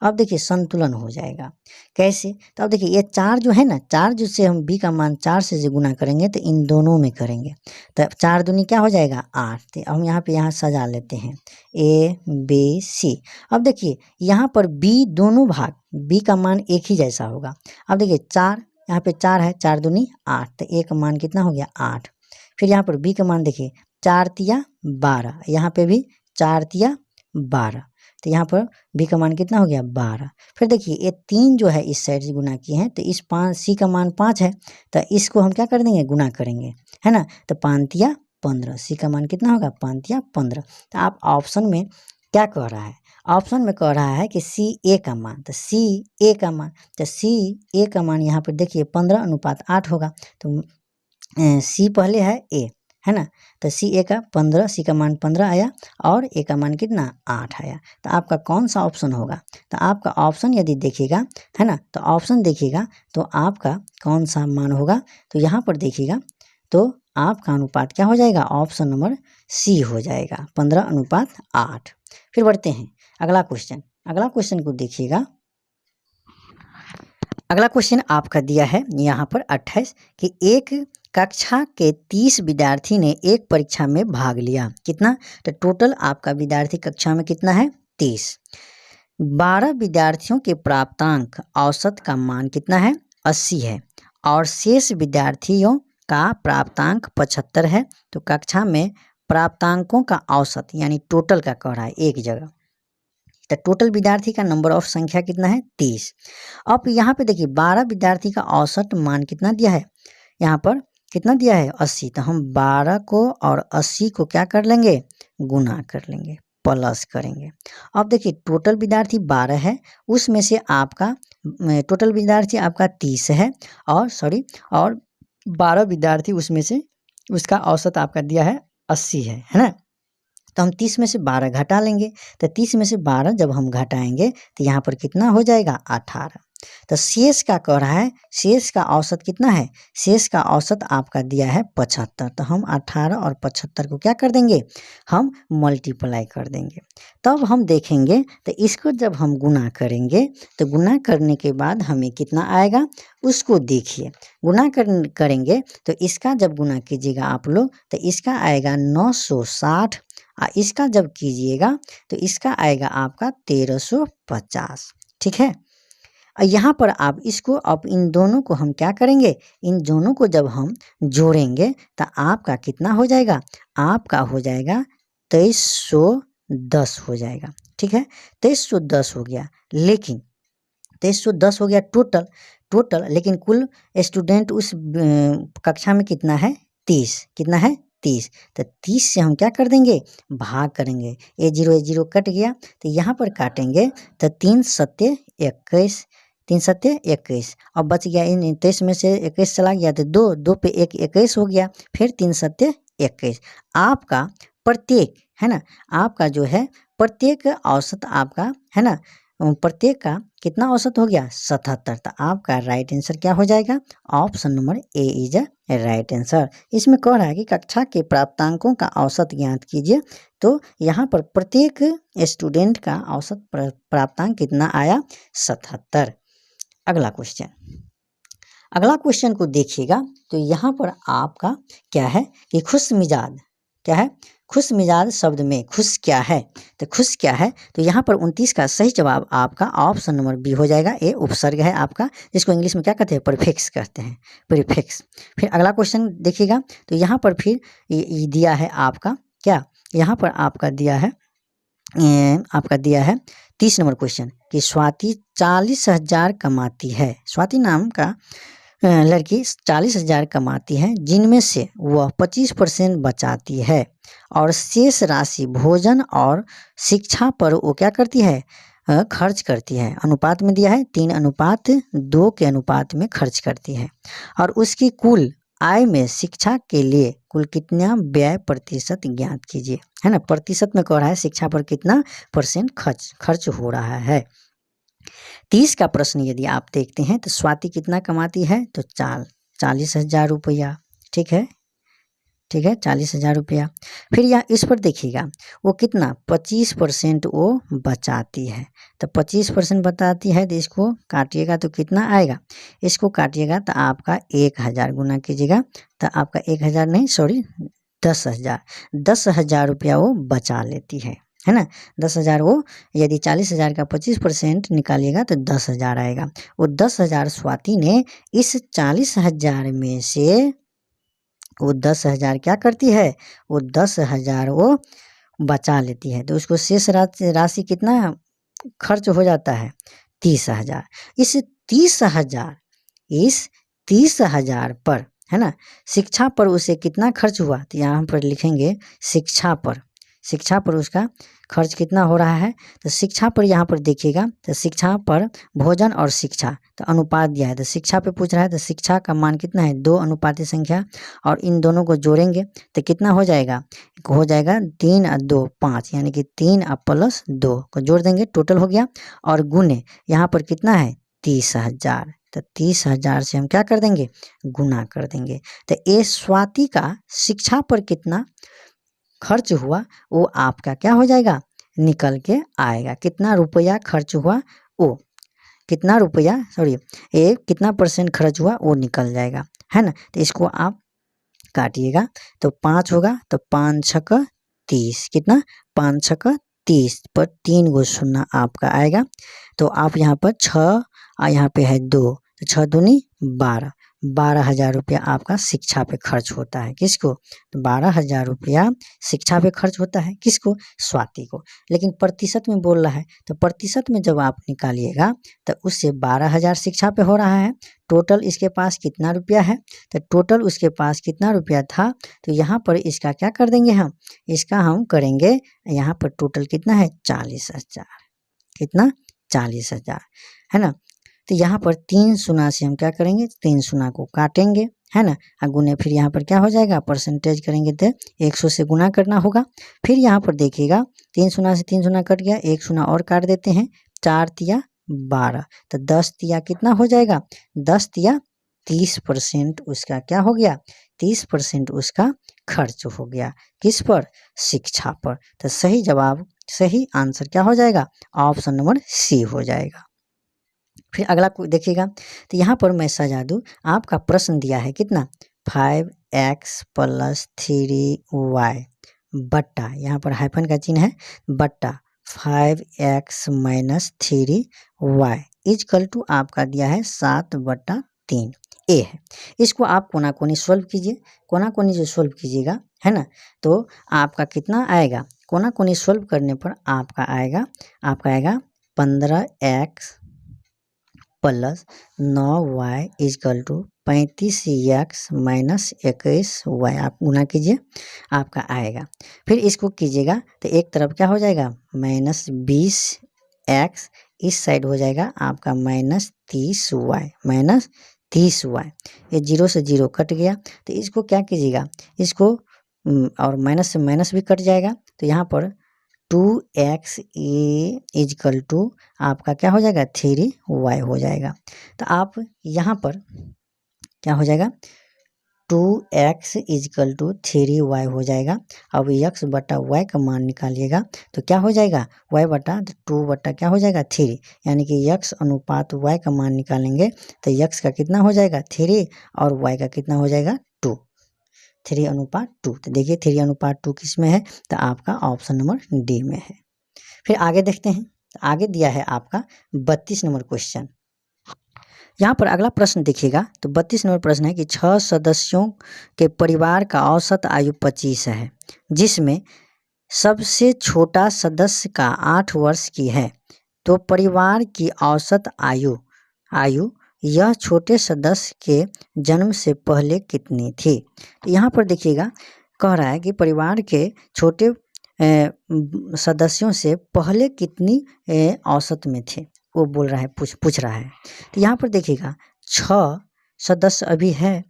अब देखिए संतुलन हो जाएगा कैसे, तो अब देखिए ये 4 जो है ना, 4 जो से हम बी का मान 4 से गुना करेंगे तो इन दोनों में करेंगे तो 4 दूनी क्या हो जाएगा 8। तो हम यहाँ सजा लेते हैं ए बी सी। अब देखिए यहाँ पर बी दोनों भाग बी का मान एक ही जैसा होगा। अब देखिए 4 यहाँ पे 4 है, 4 दूनी 8, तो ए का मान कितना हो गया 8। फिर यहाँ पर बी का मान देखिए 4 तिया 12, यहाँ पे भी 4 तिया 12, तो यहाँ पर बी का मान कितना हो गया 12। फिर देखिए ये 3 जो है इस साइड से गुना किए हैं तो इस 5 सी का मान 5 है, तो इसको हम क्या कर देंगे गुना करेंगे, है ना। तो 5 तिया 15, सी का मान कितना होगा 5 तिया 15। तो आप ऑप्शन में क्या कह रहा है, ऑप्शन में कह रहा है कि सी ए का मान, तो सी ए का मान, तो सी ए का मान यहाँ पर देखिए 15 अनुपात 8 होगा, तो सी पहले है ए, है ना। तो सी ए का 15, सी का मान 15 आया और ए का मान कितना 8 आया। तो आपका कौन सा ऑप्शन होगा, तो आपका ऑप्शन यदि देखिएगा, है ना, तो ऑप्शन देखिएगा तो आपका कौन सा मान होगा, तो यहाँ पर देखिएगा तो आपका अनुपात क्या हो जाएगा, ऑप्शन नंबर सी हो जाएगा 15 अनुपात 8। फिर बढ़ते हैं अगला क्वेश्चन, अगला क्वेश्चन को देखिएगा। अगला क्वेश्चन आपका दिया है यहाँ पर 28 कि एक कक्षा के 30 विद्यार्थी ने एक परीक्षा में भाग लिया, कितना, तो टोटल आपका विद्यार्थी कक्षा में कितना है 30। 12 विद्यार्थियों के प्राप्तांक औसत का मान कितना है 80 है और शेष विद्यार्थियों का प्राप्तांक 75 है, तो कक्षा में प्राप्तांकों का औसत यानी टोटल का कह रहा है एक जगह, तो टोटल विद्यार्थी का नंबर ऑफ संख्या कितना है 30। अब यहाँ पे देखिए 12 विद्यार्थी का औसत मान कितना दिया है, यहाँ पर कितना दिया है 80, तो हम 12 को और 80 को क्या कर लेंगे गुना कर लेंगे, प्लस करेंगे। अब देखिए टोटल विद्यार्थी 12 है, उसमें से आपका टोटल विद्यार्थी आपका 30 है और 12 विद्यार्थी उसमें से उसका औसत आपका दिया है 80 है ना। तो हम 30 में से 12 घटा लेंगे, तो 30 में से 12 जब हम घटाएंगे तो यहाँ पर कितना हो जाएगा 18। तो शेष का कह रहा है, शेष का औसत कितना है, शेष का औसत आपका दिया है 75, तो हम 18 और 75 को क्या कर देंगे, हम मल्टीप्लाई कर देंगे। तब हम देखेंगे तो इसको जब हम गुना करेंगे तो गुना करने के बाद हमें कितना आएगा उसको देखिए, गुना करेंगे तो इसका जब गुना कीजिएगा आप लोग तो इसका आएगा 960, इसका जब कीजिएगा तो इसका आएगा आपका 1350, ठीक है। यहाँ पर आप इसको, अब इन दोनों को हम क्या करेंगे, इन दोनों को जब हम जोड़ेंगे तो आपका कितना हो जाएगा, आपका हो जाएगा 2310 हो जाएगा, ठीक है। 2310 हो गया, लेकिन 2310 हो गया टोटल, लेकिन कुल स्टूडेंट उस कक्षा में कितना है 30, कितना है 30। तो 30 से हम क्या कर देंगे, भाग करेंगे। ए जीरो कट गया, तो यहाँ पर काटेंगे तो 3 सत्ते 21, 3 सत्ते 21। अब बच गया इन 23 में से 21 चला गया तो 2 पे 1 21 हो गया, फिर 3 सत्ते 21। आपका प्रत्येक है ना, आपका जो है प्रत्येक औसत आपका है ना, प्रत्येक का कितना औसत हो गया, 77। तो आपका राइट आंसर क्या हो जाएगा, option number A is a right answer. इसमें कह रहा है कि कक्षा के प्राप्तांकों का औसत ज्ञात कीजिए। तो यहाँ पर प्रत्येक स्टूडेंट का औसत प्राप्तांक कितना आया, 77। अगला क्वेश्चन को देखिएगा। तो यहाँ पर आपका क्या है कि खुश मिजाज, क्या है, खुश मिजाज शब्द में खुश क्या है, तो खुश क्या है, तो यहाँ पर 29 का सही जवाब आपका ऑप्शन नंबर बी हो जाएगा। ए उपसर्ग है आपका, जिसको इंग्लिश में क्या कहते हैं, प्रीफिक्स कहते हैं, प्रीफिक्स। फिर अगला क्वेश्चन देखिएगा। तो यहाँ पर फिर ये दिया है आपका क्या, यहाँ पर आपका दिया है 30 नंबर क्वेश्चन कि स्वाति 40,000 कमाती है। स्वाति नाम का लड़की 40,000 कमाती है, जिनमें से वह 25% बचाती है और शेष राशि भोजन और शिक्षा पर वो क्या करती है, खर्च करती है। अनुपात में दिया है 3:2 के अनुपात में खर्च करती है। और उसकी कुल आय में शिक्षा के लिए कुल कितना व्यय प्रतिशत ज्ञात कीजिए, है ना, प्रतिशत में कह रहा है शिक्षा पर कितना % खर्च हो रहा है। 30 का प्रश्न यदि आप देखते हैं तो स्वाति कितना कमाती है, तो 40,000 रुपया, ठीक है 40,000 रुपया। फिर यहाँ इस पर देखिएगा वो कितना 25% वो बचाती है। तो 25% बताती है, तो इसको काटिएगा तो कितना आएगा, इसको काटिएगा तो आपका 1,000 गुना कीजिएगा तो आपका 1,000 नहीं, सॉरी 10,000 रुपया वो बचा लेती है ना। 10,000 वो यदि 40,000 का 25% निकालिएगा तो 10,000 आएगा। वो 10,000 स्वाति ने इस 40,000 में से वो 10,000 क्या करती है, वो 10,000 वो बचा लेती है। तो उसको शेष राशि कितना खर्च हो जाता है, 30,000। इस 30,000 पर है ना, शिक्षा पर उसे कितना खर्च हुआ, तो यहाँ पर लिखेंगे शिक्षा पर उसका खर्च कितना हो रहा है। तो शिक्षा पर यहाँ पर देखिएगा तो शिक्षा पर भोजन और शिक्षा, तो अनुपात दिया है, तो शिक्षा पे पूछ रहा है, तो शिक्षा का मान कितना है 2 अनुपाती संख्या, और इन दोनों को जोड़ेंगे तो कितना हो जाएगा, 3 और 2 5, यानी कि 3 + 2 को जोड़ देंगे, टोटल हो गया। और गुने यहाँ पर कितना है 30,000, तो 30,000 से हम क्या कर देंगे, गुना कर देंगे। तो ये स्वाति का शिक्षा पर कितना खर्च हुआ वो आपका क्या हो जाएगा, निकल के आएगा। कितना रुपया खर्च हुआ, वो कितना रुपया ये कितना % खर्च हुआ वो निकल जाएगा, है ना। तो इसको आप काटिएगा तो 5 होगा, तो 5 छक 30, कितना 5 छक 30 पर 3 गो शून्य आपका आएगा। तो आप यहाँ पर 6 और यहाँ पे है 2, तो 6 दूनी 12, 12,000 रुपया आपका शिक्षा पे खर्च होता है। किसको, तो 12,000 रुपया शिक्षा पे खर्च होता है, किसको, स्वाति को। लेकिन प्रतिशत में बोल रहा है, तो प्रतिशत में जब आप निकालिएगा तो उससे 12,000 शिक्षा पे हो रहा है। टोटल इसके पास कितना रुपया है, तो टोटल उसके पास कितना रुपया था, तो यहाँ पर इसका क्या कर देंगे हम, इसका हम करेंगे यहाँ पर टोटल कितना है 40,000, कितना 40,000, है ना। तो यहाँ पर 3 शून्य से हम क्या करेंगे, 3 शून्य को काटेंगे, है ना, और गुने फिर यहाँ पर क्या हो जाएगा, परसेंटेज करेंगे तो 100 से गुना करना होगा। फिर यहाँ पर देखिएगा 3 शून्य से 3 शून्य कट गया, 1 शून्य और काट देते हैं, 4 तिया 12, तो 10 तिया कितना हो जाएगा, 10 तिया 30% उसका क्या हो गया, 30% उसका खर्च हो गया, किस पर, शिक्षा पर। तो सही जवाब, सही आंसर क्या हो जाएगा, ऑप्शन नंबर सी हो जाएगा। फिर अगला देखिएगा, तो यहाँ पर मैं सजा दूँ, आपका प्रश्न दिया है कितना 5x + 3y बट्टा, यहाँ पर हाइफन का चिन्ह है, बट्टा 5x - 3y = आपका दिया है 7/3 ए है। इसको आप कोना कोनी सोल्व कीजिए, कोना कोनी जो सोल्व कीजिएगा, है ना, तो आपका कितना आएगा, कोना कोनी सोल्व करने पर आपका आएगा 15x + 9y = 35x minus 21y आप गुना कीजिए, आपका आएगा। फिर इसको कीजिएगा तो एक तरफ क्या हो जाएगा माइनस 20x, इस साइड हो जाएगा आपका माइनस 30y, माइनस 30y। ये 0 से 0 कट गया, तो इसको क्या कीजिएगा, इसको और माइनस से माइनस भी कट जाएगा, तो यहाँ पर 2x इजकल टू आपका क्या हो जाएगा 3y हो जाएगा। तो आप यहाँ पर क्या हो जाएगा 2x इजकल टू 3y हो जाएगा। अब x बटा y का मान निकालिएगा तो क्या हो जाएगा y बटा 2 बटा क्या हो जाएगा 3, यानी कि x अनुपात y का मान निकालेंगे तो x का कितना हो जाएगा 3 और y का कितना हो जाएगा 2, 3:2। तो देखिए 3:2 किस में है, तो आपका ऑप्शन नंबर डी में है। फिर आगे देखते हैं, तो आगे दिया है आपका 32 नंबर क्वेश्चन। यहाँ पर अगला प्रश्न देखिएगा, तो 32 नंबर प्रश्न है कि 6 सदस्यों के परिवार का औसत आयु 25 है, जिसमें सबसे छोटा सदस्य का 8 वर्ष की है, तो परिवार की औसत आयु यह छोटे सदस्य के जन्म से पहले कितनी थी। तो यहाँ पर देखिएगा कह रहा है कि परिवार के छोटे सदस्यों से पहले कितनी औसत में थे, वो बोल रहा है, पूछ रहा है। तो यहाँ पर देखिएगा 6 सदस्य अभी है,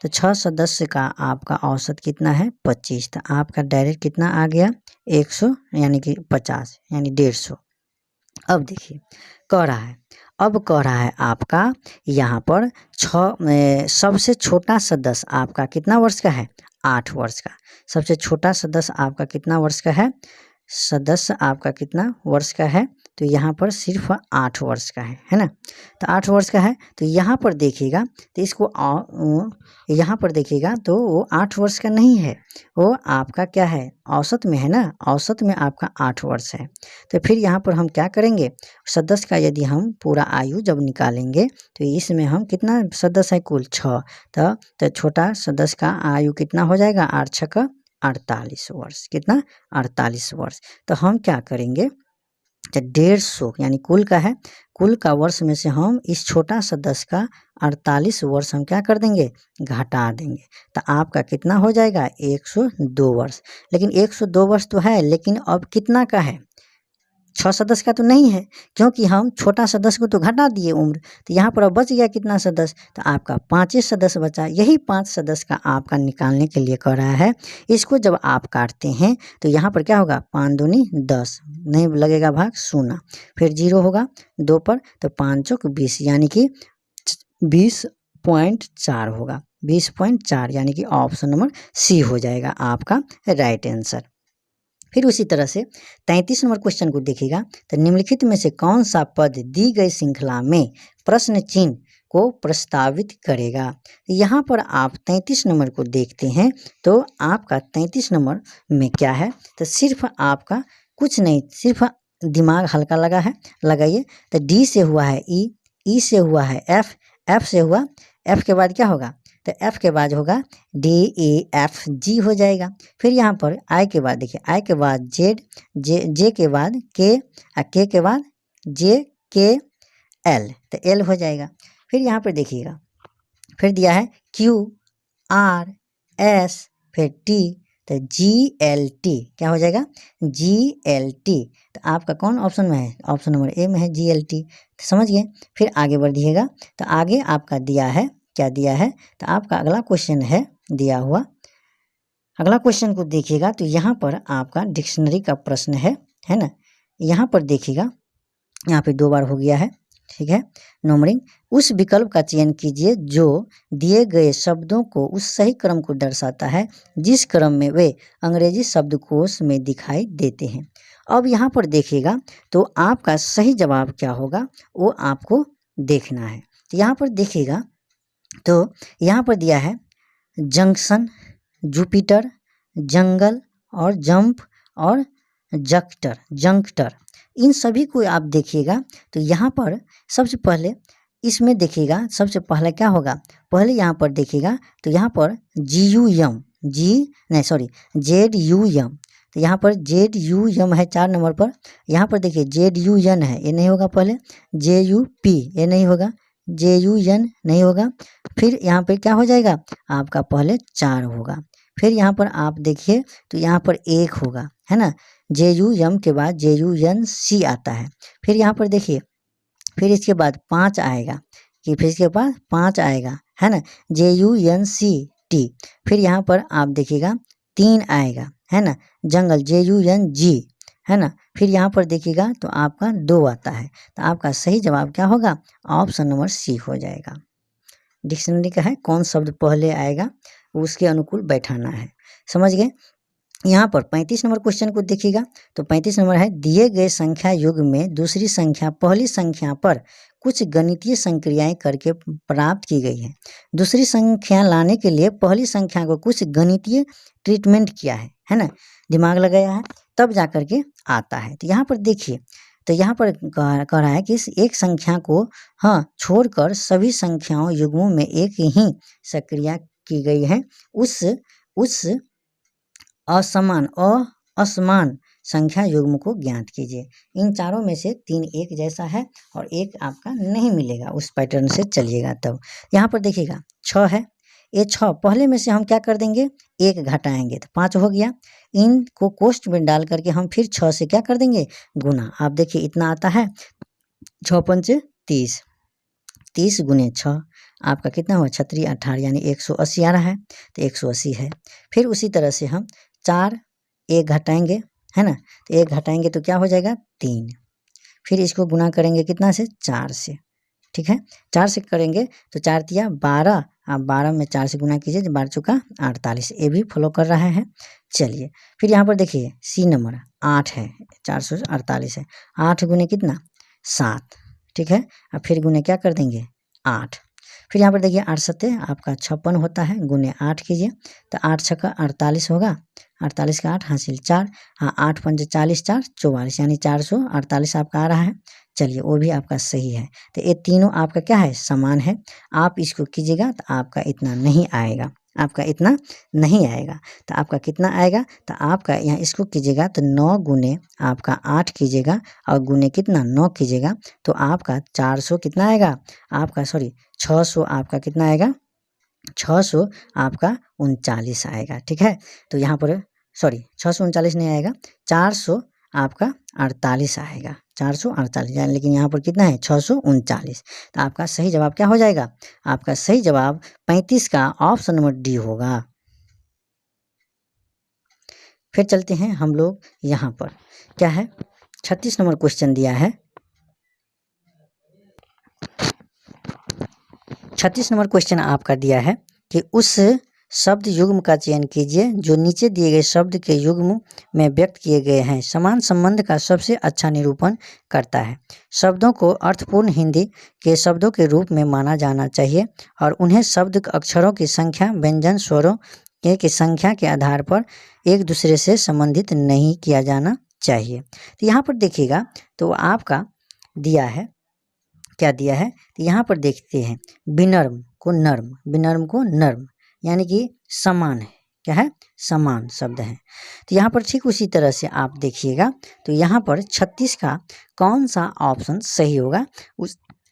तो 6 सदस्य का आपका औसत कितना है 25, तो आपका डायरेक्ट कितना आ गया 100 यानी कि 50 यानी 150। अब देखिए कह रहा है आपका यहाँ पर 6 सबसे छोटा सदस्य आपका कितना वर्ष का है 8 वर्ष का। सबसे छोटा सदस्य आपका कितना वर्ष का है, सदस्य आपका कितना वर्ष का है, तो यहाँ पर सिर्फ 8 वर्ष का है ना। तो 8 वर्ष का है, तो यहाँ पर देखिएगा तो इसको यहाँ पर देखिएगा तो वो 8 वर्ष का नहीं है, वो आपका क्या है औसत में है ना, औसत में आपका 8 वर्ष है। तो फिर यहाँ पर हम क्या करेंगे, सदस्य का यदि हम पूरा आयु जब निकालेंगे तो इसमें हम कितना सदस्य है कुल 6, तो छोटा सदस्य का आयु कितना हो जाएगा 8 × 6 = 48 वर्ष, कितना 48 वर्ष। तो हम क्या करेंगे, तो 150 यानी कुल का है, कुल का वर्ष में से हम इस छोटा सदस्य का 48 वर्ष हम क्या कर देंगे घटा देंगे, तो आपका कितना हो जाएगा 102 वर्ष। लेकिन 102 वर्ष तो है, लेकिन अब कितना का है 6 सदस्य का तो नहीं है, क्योंकि हम छोटा सदस्य को तो घटा दिए उम्र, तो यहाँ पर अब बच गया कितना सदस्य, तो आपका 5 सदस्य बचा। यही 5 सदस्य का आपका निकालने के लिए कह रहा है। इसको जब आप काटते हैं तो यहाँ पर क्या होगा 5 दूनी 10, नहीं लगेगा भाग 0, फिर 0 होगा 2 पर, तो 5 चौक 20 यानी कि 20.4 होगा, 20.4 यानी कि ऑप्शन नंबर सी हो जाएगा आपका राइट आंसर। फिर उसी तरह से 33 नंबर क्वेश्चन को देखिएगा, तो निम्नलिखित में से कौन सा पद दी गई श्रृंखला में प्रश्न चिन्ह को प्रस्तावित करेगा। यहाँ पर आप 33 नंबर को देखते हैं तो आपका 33 नंबर में क्या है, तो सिर्फ आपका कुछ नहीं, सिर्फ दिमाग हल्का लगा है, लगाइए। तो डी से हुआ है ई से हुआ है एफ से हुआ, एफ के बाद क्या होगा, तो एफ के बाद होगा DEFG हो जाएगा। फिर यहाँ पर आई के बाद देखिए, आई के बाद जेड, जे के बाद के के बाद JKL, तो L हो जाएगा। फिर यहाँ पर देखिएगा फिर दिया है QRS फिर T, तो GLT क्या हो जाएगा GLT। तो आपका कौन ऑप्शन में है, ऑप्शन नंबर ए में है GLT, तो समझ गए। फिर आगे बढ़िएगा, तो आगे आपका दिया है, क्या दिया है, तो आपका अगला क्वेश्चन है दिया हुआ, अगला क्वेश्चन को देखिएगा तो यहाँ पर आपका डिक्शनरी का प्रश्न है ना। यहाँ पर देखिएगा, यहाँ पे 2 बार हो गया है, ठीक है। नंबरिंग, उस विकल्प का चयन कीजिए जो दिए गए शब्दों को उस सही क्रम को दर्शाता है जिस क्रम में वे अंग्रेजी शब्दकोश में दिखाई देते हैं। अब यहाँ पर देखिएगा तो आपका सही जवाब क्या होगा वो आपको देखना है। तो यहाँ पर देखिएगा तो यहाँ पर दिया है जंक्शन, जुपिटर, जंगल और जंप और जंक्टर, इन सभी को आप देखिएगा तो यहाँ पर सबसे पहले इसमें देखिएगा, सबसे पहले क्या होगा, पहले यहाँ पर देखिएगा तो यहाँ पर ZUM, तो यहाँ पर ZUM है 4 नंबर पर। यहाँ पर देखिए ZUN है, ये नहीं होगा, पहले JUP ये नहीं होगा, JUN नहीं होगा, फिर यहाँ पे क्या हो जाएगा आपका पहले 4 होगा, फिर यहाँ पर आप देखिए तो यहाँ पर 1 होगा, है ना। JUM के बाद JUNC आता है, फिर यहाँ पर देखिए फिर इसके बाद 5 आएगा, कि फिर इसके बाद 5 आएगा, है ना, JUNCT। फिर यहाँ पर आप देखिएगा 3 आएगा, है ना, जंगल JUNG, है ना। फिर यहाँ पर देखिएगा तो आपका 2 आता है, तो आपका सही जवाब क्या होगा, ऑप्शन नंबर सी हो जाएगा। डिक्शनरी का है कौन शब्द पहले आएगा उसके अनुकूल बैठाना है, समझ गए। यहाँ पर 35 नंबर क्वेश्चन को देखिएगा, तो 35 नंबर है, दिए गए संख्या युग में दूसरी संख्या पहली संख्या पर कुछ गणितीय संक्रियाएं करके प्राप्त की गई है। दूसरी संख्या लाने के लिए पहली संख्या को कुछ गणितीय ट्रीटमेंट किया है ना, दिमाग लगाया है, तब जा कर के आता है। तो यहाँ पर देखिए, तो यहाँ पर कह रहा है कि इस एक संख्या को छोड़कर सभी संख्याओं युग्मों में एक ही संक्रिया की गई है, उस असमान संख्या युग्म को ज्ञात कीजिए। इन चारों में से 3 एक जैसा है और एक आपका नहीं मिलेगा, उस पैटर्न से चलिएगा। तब यहाँ पर देखिएगा 6 है, ये 6 पहले में से हम क्या कर देंगे 1 घटाएंगे तो 5 हो गया, इनको कोष्ठ में डाल करके हम फिर 6 से क्या कर देंगे गुना। आप देखिए इतना आता है, 6 पंचे 30, 30 गुने 6 आपका कितना हुआ 36 18 यानी 180 आ रहा है, तो 180 है। फिर उसी तरह से हम 4 1 घटाएंगे, है ना, तो 1 घटाएंगे तो क्या हो जाएगा 3, फिर इसको गुना करेंगे कितना से 4 से, ठीक है, 4 से करेंगे तो 4 तिया 12, आप 12 में 4 से गुना कीजिए, 12 चौका 48, ये भी फॉलो कर रहा है। चलिए फिर यहाँ पर देखिए सी नंबर 8 है, 448 है, 8 गुने कितना 7, ठीक है, अब फिर गुने क्या कर देंगे 8, फिर यहाँ पर देखिए 8 सत्ते आपका 56 होता है, गुने 8 कीजिए तो 8 छक्का 48 होगा, 48 का 8 हासिल 4, 8 पंजे 40 4 44 यानी 448 आपका आ रहा है। चलिए वो भी आपका सही है। तो ये तीनों आपका क्या है समान है, आप इसको कीजिएगा तो आपका इतना नहीं आएगा, आपका इतना नहीं आएगा, तो आपका कितना आएगा, तो आपका यहाँ इसको कीजिएगा तो 9 गुने आपका 8 कीजिएगा और गुने कितना 9 कीजिएगा तो आपका 400 कितना आएगा, आपका 600 आपका कितना आएगा 600 आपका 39 आएगा, ठीक है। तो यहाँ पर 639 नहीं आएगा, 400 आपका 48 आएगा, 448 यानी, लेकिन यहाँ पर कितना है 639, तो आपका सही जवाब क्या हो जाएगा, आपका सही जवाब 35 का ऑप्शन नंबर डी होगा। फिर चलते हैं हम लोग यहाँ पर क्या है 36 नंबर क्वेश्चन दिया है। 36 नंबर क्वेश्चन आपका दिया है कि उस शब्द युग्म का चयन कीजिए जो नीचे दिए गए शब्द के युग्म में व्यक्त किए गए हैं, समान संबंध का सबसे अच्छा निरूपण करता है। शब्दों को अर्थपूर्ण हिंदी के शब्दों के रूप में माना जाना चाहिए और उन्हें शब्द अक्षरों की संख्या व्यंजन स्वरों की संख्या के आधार पर एक दूसरे से संबंधित नहीं किया जाना चाहिए। तो यहाँ पर देखिएगा तो आपका दिया है, क्या दिया है, तो यहाँ पर देखते हैं विनर्म को नर्म, विनर्म को नर्म यानी कि समान है, क्या है समान शब्द है। तो यहाँ पर ठीक उसी तरह से आप देखिएगा तो यहाँ पर 36 का कौन सा ऑप्शन सही होगा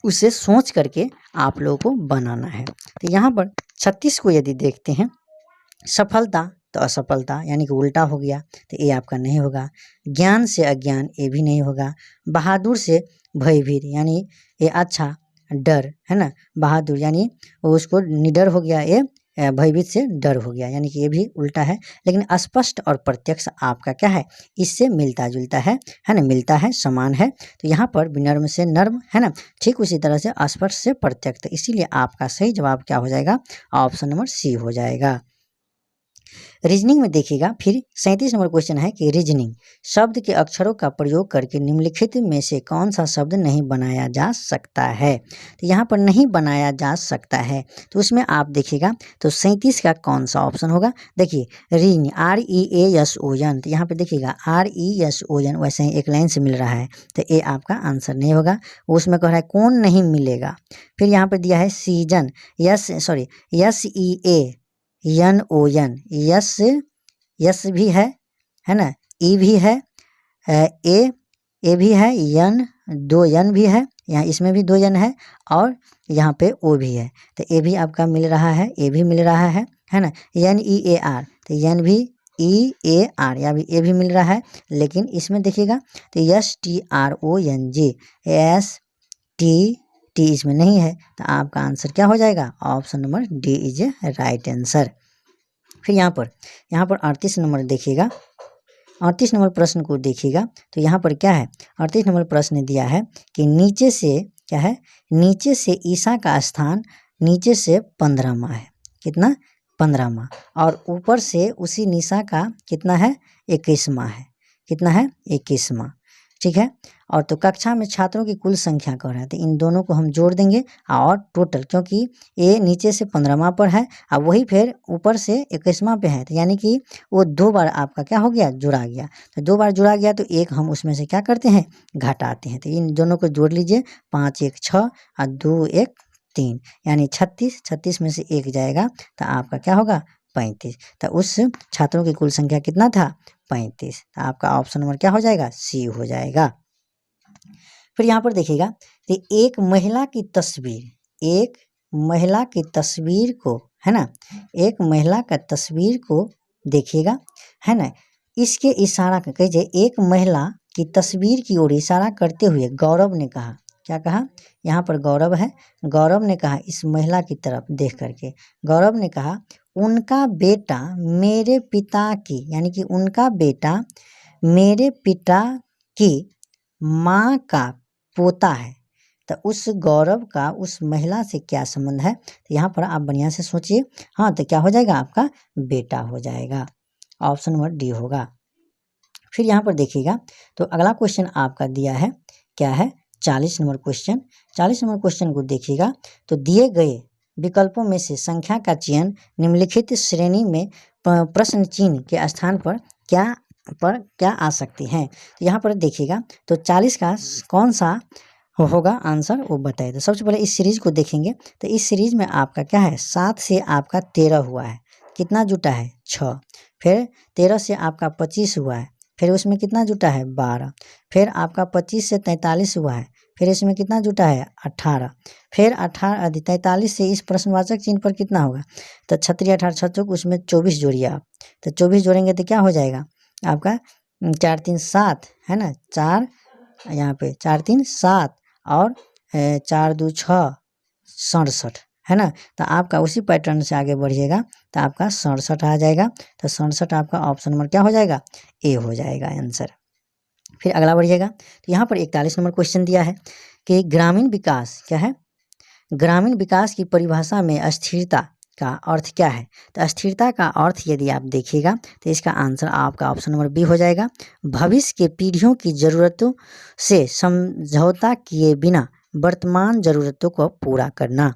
उसे सोच करके आप लोगों को बनाना है। तो यहाँ पर 36 को यदि देखते हैं सफलता तो असफलता यानी कि उल्टा हो गया, तो ये आपका नहीं होगा। ज्ञान से अज्ञान ये भी नहीं होगा। बहादुर से भयभीत यानी ये अच्छा डर, है ना, बहादुर यानी उसको निडर हो गया, ये भयभीत से डर हो गया यानी कि ये भी उल्टा है। लेकिन स्पष्ट और प्रत्यक्ष आपका क्या है इससे मिलता जुलता है ना, मिलता है समान है। तो यहाँ पर विनर्म से नर्म, है ना, ठीक उसी तरह से स्पष्ट से प्रत्यक्ष, तो इसीलिए आपका सही जवाब क्या हो जाएगा, ऑप्शन नंबर सी हो जाएगा। रीजनिंग में देखिएगा फिर 37 नंबर क्वेश्चन है कि रीजनिंग शब्द के अक्षरों का प्रयोग करके निम्नलिखित में से कौन सा शब्द नहीं बनाया जा सकता है। तो यहाँ पर नहीं बनाया जा सकता है तो उसमें आप देखिएगा तो 37 का कौन सा ऑप्शन होगा। देखिए रीन REASON, तो यहाँ पे देखिएगा RESON वैसे ही एक लाइन से मिल रहा है तो ये आपका आंसर नहीं होगा। उसमें कह रहा है कौन नहीं मिलेगा। फिर यहाँ पर दिया है सीजन SEANON, यस भी है ना, ई भी है, ए भी है, यन 2 यन भी है, यहाँ इसमें भी 2 यन है और यहाँ पे ओ भी है, तो ए भी आपका मिल रहा है, ए भी मिल रहा है ना। NEAR, तो NVEAR या भी ए भी मिल रहा है, लेकिन इसमें देखिएगा तो STRONG STT इसमें नहीं है, तो आपका आंसर क्या हो जाएगा, option number D is a right answer. फिर यहाँ पर 38 नंबर देखिएगा, 38 नंबर प्रश्न को देखिएगा, तो यहाँ पर क्या है, 38 नंबर प्रश्न दिया है कि नीचे से क्या है, नीचे से ईसा का स्थान नीचे से 15वां है, कितना 15वां, और ऊपर से उसी निशा का कितना है 21वां है, कितना है 21वां, ठीक है। और तो कक्षा में छात्रों की कुल संख्या कह रहा है, तो इन दोनों को हम जोड़ देंगे और टोटल, क्योंकि ये नीचे से 15वां पर है और वही फिर ऊपर से 21वां पे है, तो यानी कि वो 2 बार आपका क्या हो गया, जुड़ा गया, तो 2 बार जुड़ा गया तो एक हम उसमें से क्या करते हैं, घटाते हैं, तो इन दोनों को जोड़ लीजिए, 5 1 6 और 2 1 3, यानी 36, 36 में से 1 जाएगा तो आपका क्या होगा 35, तो उस छात्रों की कुल संख्या कितना था 35, तो आपका ऑप्शन नंबर क्या हो जाएगा, सी हो जाएगा। फिर यहाँ पर देखिएगा, तो एक महिला की तस्वीर को है ना, एक महिला का तस्वीर को देखिएगा, है ना, इसके इशारा कीजिए, एक महिला की तस्वीर की ओर इशारा करते हुए गौरव ने कहा, क्या कहा, यहाँ पर गौरव है, गौरव ने कहा इस महिला की तरफ देख करके, गौरव ने कहा उनका बेटा मेरे पिता की, यानी कि उनका बेटा मेरे पिता की माँ का पोता है, तो उस गौरव का उस महिला से क्या संबंध है, तो यहाँ पर आप बढ़िया से सोचिए, हाँ तो क्या हो जाएगा, आपका बेटा हो जाएगा, ऑप्शन नंबर डी होगा। फिर यहाँ पर देखिएगा, तो अगला क्वेश्चन आपका दिया है, क्या है 40 नंबर क्वेश्चन, 40 नंबर क्वेश्चन को देखिएगा, तो दिए गए विकल्पों में से संख्या का चयन निम्नलिखित श्रेणी में प्रश्न चिन्ह के स्थान पर क्या आ सकती हैं, तो यहाँ पर देखिएगा, तो 40 का कौन सा होगा आंसर वो बताइए। तो सबसे पहले इस सीरीज को देखेंगे, तो इस सीरीज में आपका क्या है, 7 से आपका 13 हुआ है, कितना जुटा है 6, फिर 13 से आपका 25 हुआ है, फिर उसमें कितना जुटा है 12, फिर आपका 25 से 43 हुआ है, फिर इसमें कितना जुटा है 18, फिर 43 से इस प्रश्नवाचक चिन्ह पर कितना होगा, तो 36 18 छत्तीस, उसमें 24 जोड़िए आप, तो 24 जोड़ेंगे तो क्या हो जाएगा आपका 4 3 7 है ना, 4 यहाँ पे 4 3 7 और 4 2 6 67 है ना, तो आपका उसी पैटर्न से आगे बढ़िएगा तो आपका 67 आ जाएगा, तो 67 आपका ऑप्शन नंबर क्या हो जाएगा, ए हो जाएगा आंसर। फिर अगला बढ़िएगा, तो यहाँ पर 41 नंबर क्वेश्चन दिया है कि ग्रामीण विकास क्या है, ग्रामीण विकास की परिभाषा में स्थिरता का अर्थ क्या है, तो स्थिरता का अर्थ यदि आप देखिएगा तो इसका आंसर आपका ऑप्शन नंबर बी हो जाएगा, भविष्य के पीढ़ियों की ज़रूरतों से समझौता किए बिना वर्तमान ज़रूरतों को पूरा करना,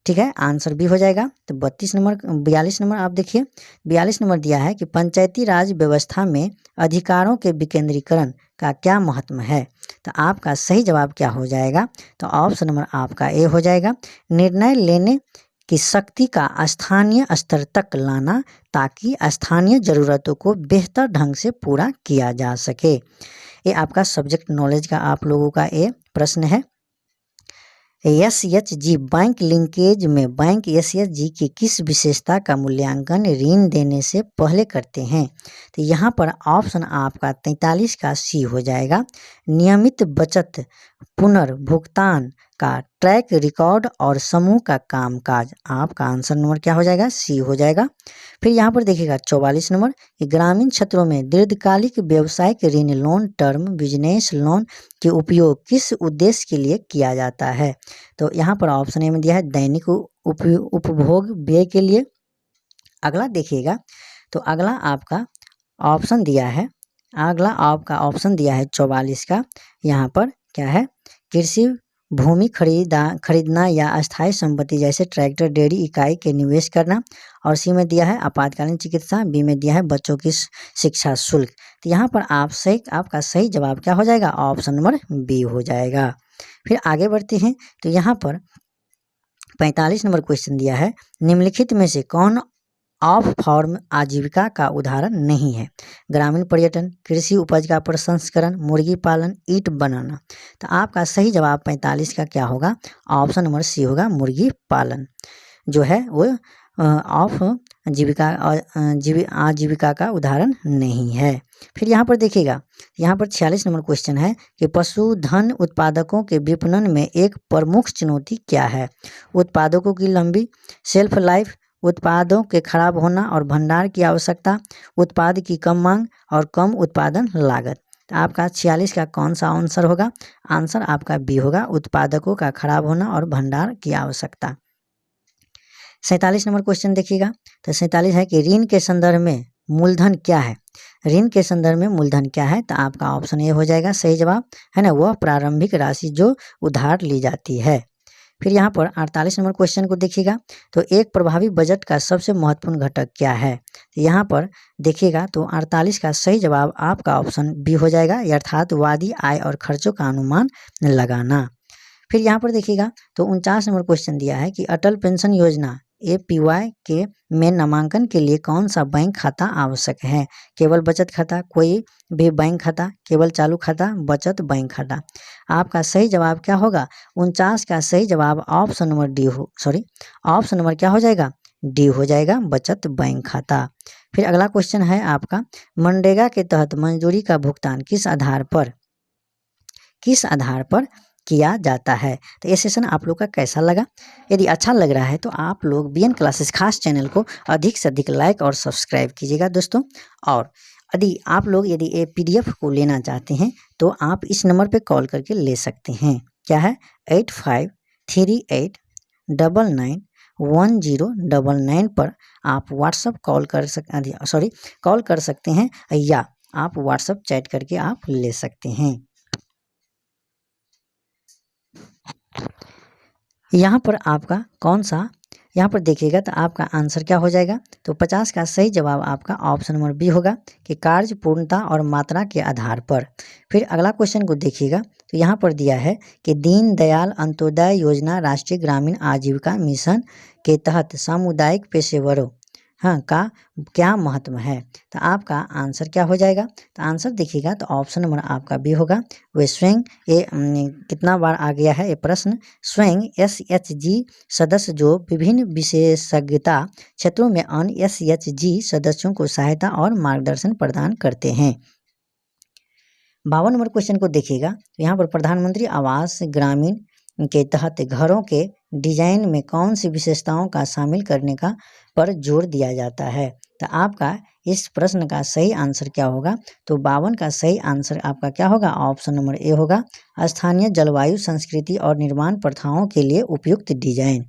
ठीक है, आंसर बी हो जाएगा। तो 42 नंबर आप देखिए, 42 नंबर दिया है कि पंचायती राज व्यवस्था में अधिकारों के विकेंद्रीकरण का क्या महत्व है, तो आपका सही जवाब क्या हो जाएगा, तो ऑप्शन नंबर आपका ए हो जाएगा, निर्णय लेने की शक्ति का स्थानीय स्तर तक लाना ताकि स्थानीय ज़रूरतों को बेहतर ढंग से पूरा किया जा सके। ये आपका सब्जेक्ट नॉलेज का आप लोगों का ये प्रश्न है। SHG बैंक लिंकेज में बैंक SHG की किस विशेषता का मूल्यांकन ऋण देने से पहले करते हैं, तो यहाँ पर ऑप्शन आपका 43 का सी हो जाएगा, नियमित बचत पुनर्भुगतान का ट्रैक रिकॉर्ड और समूह का कामकाज, आपका आंसर नंबर क्या हो जाएगा, सी हो जाएगा। फिर यहाँ पर देखिएगा 44 नंबर कि ग्रामीण क्षेत्रों में दीर्घकालिक व्यवसायिक ऋण लोन टर्म बिजनेस लोन के उपयोग किस उद्देश्य के लिए किया जाता है, तो यहाँ पर ऑप्शन ए में दिया है दैनिक उपभोग व्यय के लिए। अगला देखिएगा, तो अगला आपका ऑप्शन दिया है, अगला आपका ऑप्शन दिया है 44 का, यहाँ पर क्या है, कृषि भूमि खरीदना या अस्थायी संपत्ति जैसे ट्रैक्टर डेयरी इकाई के निवेश करना, और सी में दिया है आपातकालीन चिकित्सा, बी में दिया है बच्चों की शिक्षा शुल्क, तो यहाँ पर आपका सही जवाब क्या हो जाएगा, ऑप्शन नंबर बी हो जाएगा। फिर आगे बढ़ते हैं, तो यहाँ पर 45 नंबर क्वेश्चन दिया है, निम्नलिखित में से कौन ऑफ फार्म आजीविका का उदाहरण नहीं है। ग्रामीण पर्यटन, कृषि उपज का प्रसंस्करण, मुर्गी पालन, ईंट बनाना। तो आपका सही जवाब 45 का क्या होगा? ऑप्शन नंबर सी होगा, मुर्गी पालन जो है वो ऑफ आजीविका का उदाहरण नहीं है। फिर यहाँ पर देखिएगा, यहाँ पर 46 नंबर क्वेश्चन है कि पशुधन उत्पादकों के विपणन में एक प्रमुख चुनौती क्या है? उत्पादकों की लंबी शेल्फ लाइफ, उत्पादों के खराब होना और भंडार की आवश्यकता, उत्पाद की कम मांग और कम उत्पादन लागत। तो आपका 46 का कौन सा आंसर होगा? आंसर आपका बी होगा, उत्पादकों का खराब होना और भंडार की आवश्यकता। 47 नंबर क्वेश्चन देखिएगा, तो 47 है कि ऋण के संदर्भ में मूलधन क्या है? ऋण के संदर्भ में मूलधन क्या है? तो आपका ऑप्शन ए हो जाएगा सही जवाब, है ना, वह प्रारंभिक राशि जो उधार ली जाती है। फिर यहाँ पर 48 नंबर क्वेश्चन को देखिएगा, तो एक प्रभावी बजट का सबसे महत्वपूर्ण घटक क्या है? तो यहाँ पर देखिएगा, तो 48 का सही जवाब आपका ऑप्शन बी हो जाएगा, यथार्थवादी आय और खर्चों का अनुमान लगाना। फिर यहाँ पर देखिएगा, तो 49 नंबर क्वेश्चन दिया है कि अटल पेंशन योजना APY के में नामांकन के लिए कौन सा बैंक खाता आवश्यक है? केवल बचत खाता, कोई भी बैंक खाता, केवल चालू खाता, बचत बैंक खाता। आपका सही जवाब क्या होगा? 49 का सही जवाब option number D option number क्या हो जाएगा? डी हो जाएगा, बचत बैंक खाता। फिर अगला क्वेश्चन है आपका, मनरेगा के तहत मजदूरी का भुगतान किस आधार पर किया जाता है? तो ये सेशन आप लोग का कैसा लगा? यदि अच्छा लग रहा है तो आप लोग BN क्लासेस खास चैनल को अधिक से अधिक लाइक और सब्सक्राइब कीजिएगा दोस्तों। और यदि आप लोग ये PDF को लेना चाहते हैं तो आप इस नंबर पे कॉल करके ले सकते हैं। क्या है? 8538991099 पर आप व्हाट्सअप कॉल कर सकते हैं या आप व्हाट्सअप चैट करके आप ले सकते हैं। यहाँ पर आपका कौन सा, यहाँ पर देखिएगा तो आपका आंसर क्या हो जाएगा? तो 50 का सही जवाब आपका ऑप्शन नंबर बी होगा कि कार्य पूर्णता और मात्रा के आधार पर। फिर अगला क्वेश्चन को देखिएगा, तो यहाँ पर दिया है कि दीनदयाल अंत्योदय योजना राष्ट्रीय ग्रामीण आजीविका मिशन के तहत सामुदायिक पेशेवरों का क्या महत्व है? तो आपका आंसर क्या हो जाएगा? तो आंसर देखिएगा, तो ऑप्शन नंबर आपका बी होगा, वे स्वयं कितना बार आ गया है ये प्रश्न, स्वयं SHG सदस्य जो विभिन्न विशेषज्ञता क्षेत्रों में अन्य SHG सदस्यों को सहायता और मार्गदर्शन प्रदान करते हैं। 52 नंबर क्वेश्चन को देखिएगा, तो यहाँ पर प्रधानमंत्री आवास ग्रामीण के तहत घरों के डिजाइन में कौन सी विशेषताओं का शामिल करने का पर जोर दिया जाता है? तो आपका इस प्रश्न का सही आंसर क्या होगा? तो 52 का सही आंसर आपका क्या होगा? ऑप्शन नंबर ए होगा, स्थानीय जलवायु, संस्कृति और निर्माण प्रथाओं के लिए उपयुक्त डिजाइन।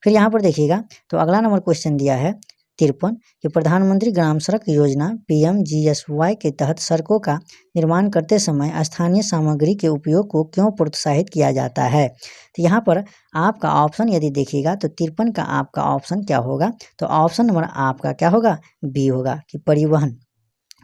फिर यहाँ पर देखिएगा, तो अगला नंबर क्वेश्चन दिया है 53 कि प्रधानमंत्री ग्राम सड़क योजना PMGSY के तहत सड़कों का निर्माण करते समय स्थानीय सामग्री के उपयोग को क्यों प्रोत्साहित किया जाता है? तो यहाँ पर आपका ऑप्शन यदि देखिएगा, तो 53 का आपका ऑप्शन क्या होगा? तो ऑप्शन नंबर आपका क्या होगा? बी होगा कि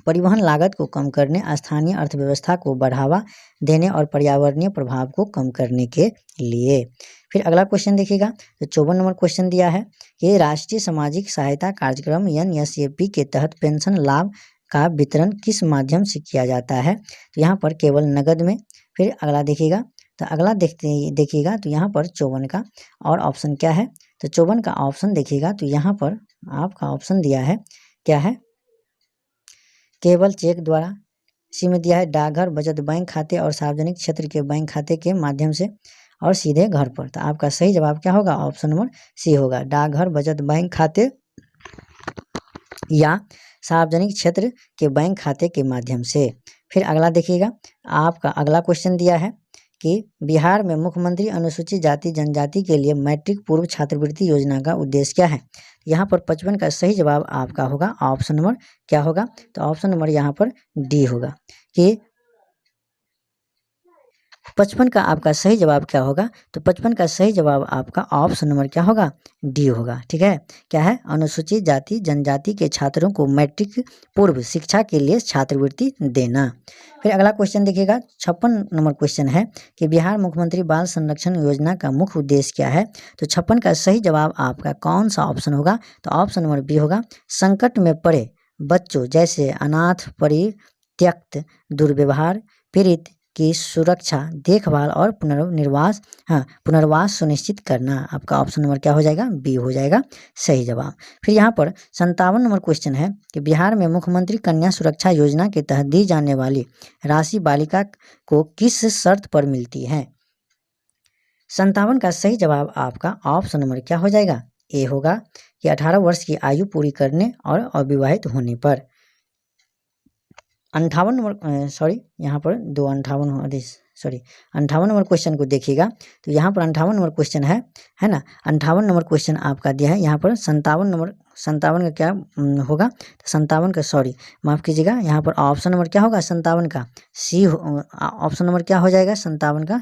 परिवहन लागत को कम करने, स्थानीय अर्थव्यवस्था को बढ़ावा देने और पर्यावरणीय प्रभाव को कम करने के लिए। फिर अगला क्वेश्चन देखिएगा, तो 54 नंबर क्वेश्चन दिया है कि राष्ट्रीय सामाजिक सहायता कार्यक्रम NSAP के तहत पेंशन लाभ का वितरण किस माध्यम से किया जाता है? तो यहाँ पर केवल नगद में। फिर अगला देखिएगा, तो अगला देखिएगा, तो यहाँ पर 54 का और ऑप्शन क्या है? तो 54 का ऑप्शन देखिएगा, तो यहाँ पर आपका ऑप्शन दिया है क्या है? केवल चेक द्वारा। सी में दिया है डाकघर, बचत बैंक खाते और सार्वजनिक क्षेत्र के बैंक खाते के माध्यम से और सीधे घर पर। तो आपका सही जवाब क्या होगा? ऑप्शन नंबर सी होगा, डाकघर, बचत बैंक खाते या सार्वजनिक क्षेत्र के बैंक खाते के माध्यम से। फिर अगला देखिएगा, आपका अगला क्वेश्चन दिया है कि बिहार में मुख्यमंत्री अनुसूचित जाति जनजाति के लिए मैट्रिक पूर्व छात्रवृत्ति योजना का उद्देश्य क्या है? यहाँ पर 55 का सही जवाब आपका होगा, ऑप्शन नंबर क्या होगा? तो ऑप्शन नंबर यहाँ पर डी होगा कि 55 का आपका सही जवाब क्या होगा? तो 55 का सही जवाब आपका ऑप्शन नंबर क्या होगा? डी होगा। ठीक है, क्या है? अनुसूचित जाति जनजाति के छात्रों को मैट्रिक पूर्व शिक्षा के लिए छात्रवृत्ति देना। फिर अगला क्वेश्चन देखिएगा, 56 नंबर क्वेश्चन है कि बिहार मुख्यमंत्री बाल संरक्षण योजना का मुख्य उद्देश्य क्या है? तो 56 का सही जवाब आपका कौन सा ऑप्शन होगा? तो ऑप्शन नंबर बी होगा। संकट में पड़े बच्चों जैसे अनाथ, परित्यक्त, दुर्व्यवहार पीड़ित की सुरक्षा, देखभाल और पुनर्वास सुनिश्चित करना। आपका ऑप्शन नंबर क्या हो जाएगा? बी हो जाएगा सही जवाब। फिर यहाँ पर 57 नंबर क्वेश्चन है कि बिहार में मुख्यमंत्री कन्या सुरक्षा योजना के तहत दी जाने वाली राशि बालिका को किस शर्त पर मिलती है? 57 का सही जवाब आपका ऑप्शन नंबर क्या हो जाएगा? ए होगा कि 18 वर्ष की आयु पूरी करने और अविवाहित होने पर। 58 नंबर यहाँ पर 58 नंबर क्वेश्चन को देखिएगा। तो यहाँ पर 58 नंबर क्वेश्चन है ना? 58 नंबर क्वेश्चन आपका दिया है। यहाँ पर 57 का क्या होगा? तो 57 का माफ़ कीजिएगा, यहाँ पर ऑप्शन नंबर क्या होगा? 57 का सी ऑप्शन नंबर क्या हो जाएगा? 57 का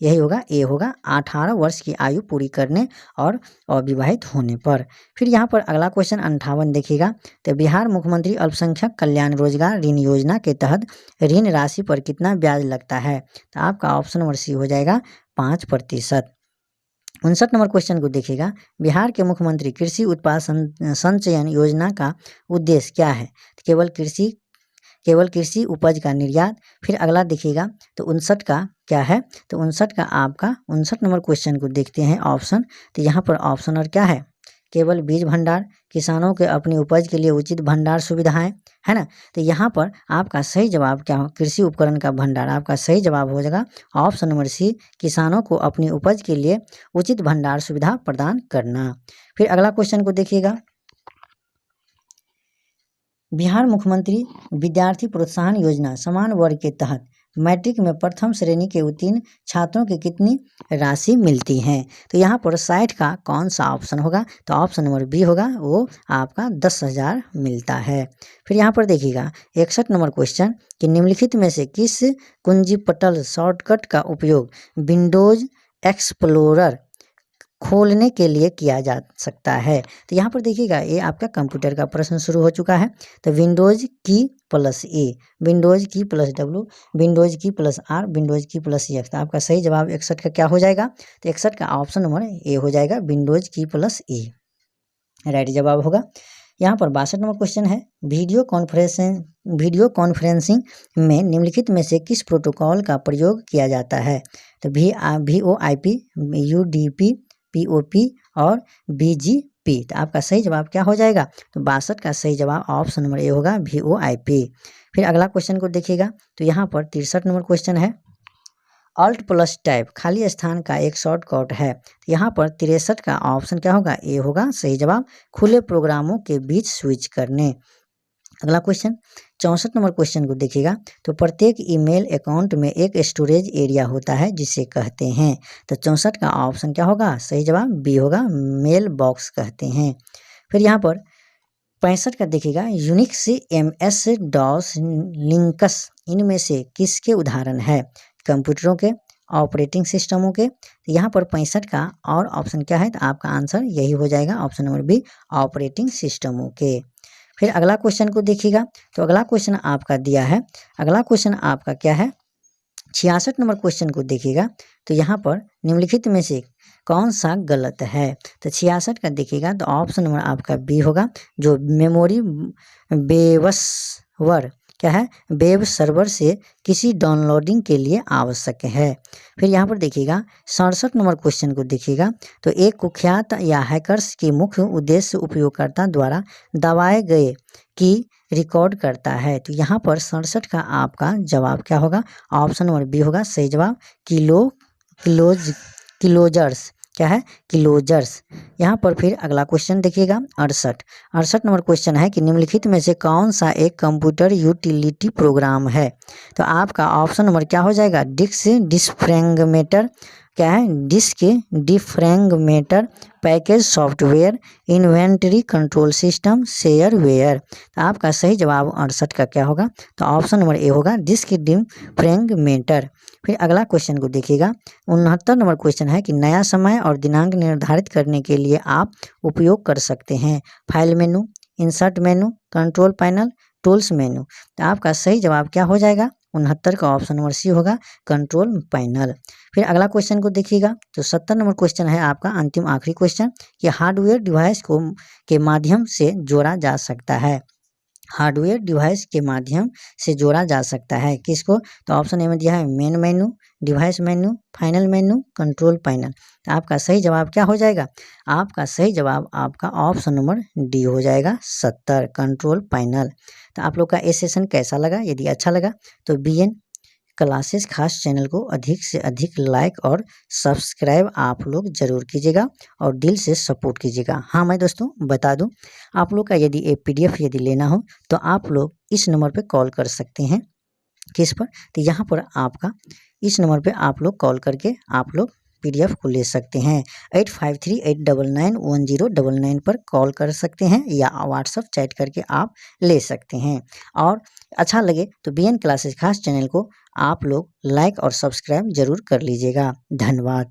यही होगा, ए होगा, 18 वर्ष की आयु पूरी करने और अविवाहित होने पर। फिर यहाँ पर अगला क्वेश्चन 58 देखिएगा। तो बिहार मुख्यमंत्री अल्पसंख्यक कल्याण रोजगार ऋण योजना के तहत ऋण राशि पर कितना ब्याज लगता है? तो आपका ऑप्शन नंबर सी हो जाएगा 5%। 59 नंबर क्वेश्चन को देखिएगा। बिहार के मुख्यमंत्री कृषि उत्पाद संचयन योजना का उद्देश्य क्या है? तो केवल कृषि उपज का निर्यात। फिर अगला देखिएगा, तो 59 का क्या है? तो 59 का आपका 59 नंबर क्वेश्चन को देखते हैं ऑप्शन। तो यहाँ पर ऑप्शन और क्या है? केवल बीज भंडार, किसानों के अपनी उपज के लिए उचित भंडार सुविधाएं, है ना? तो यहाँ पर आपका सही जवाब क्या हो? कृषि उपकरण का भंडार। आपका सही जवाब हो जाएगा ऑप्शन नंबर सी, किसानों को अपनी उपज के लिए उचित भंडार सुविधा प्रदान करना। फिर अगला क्वेश्चन को देखिएगा। बिहार मुख्यमंत्री विद्यार्थी प्रोत्साहन योजना समान वर्ग के तहत मैट्रिक में प्रथम श्रेणी के उत्तीर्ण छात्रों की कितनी राशि मिलती है? तो यहाँ पर 60 का कौन सा ऑप्शन होगा? तो ऑप्शन नंबर बी होगा, वो आपका 10,000 मिलता है। फिर यहाँ पर देखिएगा 61 नंबर क्वेश्चन कि निम्नलिखित में से किस कुंजीपटल शॉर्टकट का उपयोग विंडोज एक्सप्लोरर खोलने के लिए किया जा सकता है? तो यहाँ पर देखिएगा, ये आपका कंप्यूटर का प्रश्न शुरू हो चुका है। तो विंडोज की प्लस ए, विंडोज की प्लस डब्ल्यू, विंडोज की प्लस आर, विंडोज की प्लस एक्स। तो आपका सही जवाब 61 का क्या हो जाएगा? तो 61 का ऑप्शन नंबर ए हो जाएगा, विंडोज की प्लस ए राइट जवाब होगा। यहाँ पर 62 नंबर क्वेश्चन है, वीडियो कॉन्फ्रेंसिंग में निम्नलिखित में से किस प्रोटोकॉल का प्रयोग किया जाता है? तो VoIP, UDP, POP और BGP। तो आपका सही जवाब क्या हो जाएगा? तो 62 का सही जवाब ऑप्शन नंबर ए होगा, VoIP। फिर अगला क्वेश्चन को देखिएगा। तो यहाँ पर 63 नंबर क्वेश्चन है, Alt प्लस टैब खाली स्थान का एक शॉर्टकट है। तो यहाँ पर 63 का ऑप्शन क्या होगा? ए होगा सही जवाब, खुले प्रोग्रामों के बीच स्विच करने। अगला क्वेश्चन 64 नंबर क्वेश्चन को देखिएगा। तो प्रत्येक ईमेल अकाउंट में एक स्टोरेज एरिया होता है जिसे कहते हैं। तो 64 का ऑप्शन क्या होगा? सही जवाब बी होगा, मेल बॉक्स कहते हैं। फिर यहाँ पर 65 का देखिएगा, यूनिक्स, MS DOS, लिनक्स इनमें से किसके उदाहरण है? कंप्यूटरों के, ऑपरेटिंग सिस्टमों के। तो यहाँ पर 65 का और ऑप्शन क्या है? तो आपका आंसर यही हो जाएगा, ऑप्शन नंबर बी, ऑपरेटिंग सिस्टमों के। फिर अगला क्वेश्चन को देखिएगा। तो अगला क्वेश्चन आपका दिया है, अगला क्वेश्चन आपका क्या है? 66 नंबर क्वेश्चन को देखिएगा। तो यहाँ पर निम्नलिखित में से कौन सा गलत है? तो 66 का देखिएगा, तो ऑप्शन नंबर आपका बी होगा, जो मेमोरी बेवसवर क्या है? वेब सर्वर से किसी डाउनलोडिंग के लिए आवश्यक है। फिर यहाँ पर देखिएगा 67 नंबर क्वेश्चन को देखिएगा। तो एक कुख्यात या हैकर्स की मुख्य उद्देश्य उपयोगकर्ता द्वारा दबाए गए की रिकॉर्ड करता है। तो यहाँ पर 67 का आपका जवाब क्या होगा? ऑप्शन नंबर बी होगा सही जवाब, किलोजर्स क्या है? किलोजर्स। यहाँ पर फिर अगला क्वेश्चन देखिएगा 68 नंबर क्वेश्चन है कि निम्नलिखित में से कौन सा एक कंप्यूटर यूटिलिटी प्रोग्राम है? तो आपका ऑप्शन नंबर क्या हो जाएगा? डिस्क डिस्फ्रैगमेंटर, क्या है, disk defragmenter, package software, inventory control system, shareware. तो आपका सही जवाब 68 का क्या होगा, तो ऑप्शन नंबर ए होगा, डिस्क डिफ्रैगमेंटर। फिर अगला क्वेश्चन को देखिएगा, 69 नंबर क्वेश्चन है कि नया समय और दिनांक निर्धारित करने के लिए आप उपयोग कर सकते हैं फाइल मेनू, इंसर्ट मेनू, कंट्रोल पैनल, टूल्स मेनू। तो आपका सही जवाब क्या हो जाएगा, 69 का ऑप्शन नंबर सी होगा, कंट्रोल पैनल। फिर अगला क्वेश्चन को देखिएगा, तो 70 नंबर क्वेश्चन है आपका अंतिम आखिरी क्वेश्चन कि हार्डवेयर डिवाइस को के माध्यम से जोड़ा जा सकता है। हार्डवेयर डिवाइस के माध्यम से जोड़ा जा सकता है किसको, तो ऑप्शन ए में दिया है मेन मेनू, डिवाइस मेनू, फाइनल मेनू, कंट्रोल पैनल। तो आपका सही जवाब क्या हो जाएगा, आपका सही जवाब आपका ऑप्शन नंबर डी हो जाएगा 70, कंट्रोल पैनल। तो आप लोग का ये सेशन कैसा लगा, यदि अच्छा लगा तो BN क्लासेस खास चैनल को अधिक से अधिक लाइक और सब्सक्राइब आप लोग ज़रूर कीजिएगा और दिल से सपोर्ट कीजिएगा। हाँ, मैं दोस्तों बता दूं, आप लोग का यदि ये PDF यदि लेना हो तो आप लोग इस नंबर पे कॉल कर सकते हैं। किस पर, तो यहाँ पर आपका इस नंबर पे आप लोग कॉल करके आप लोग PDF को ले सकते हैं। 8538991099 पर कॉल कर सकते हैं या व्हाट्सअप चैट करके आप ले सकते हैं। और अच्छा लगे तो BN क्लासेस खास चैनल को आप लोग लाइक और सब्सक्राइब जरूर कर लीजिएगा। धन्यवाद।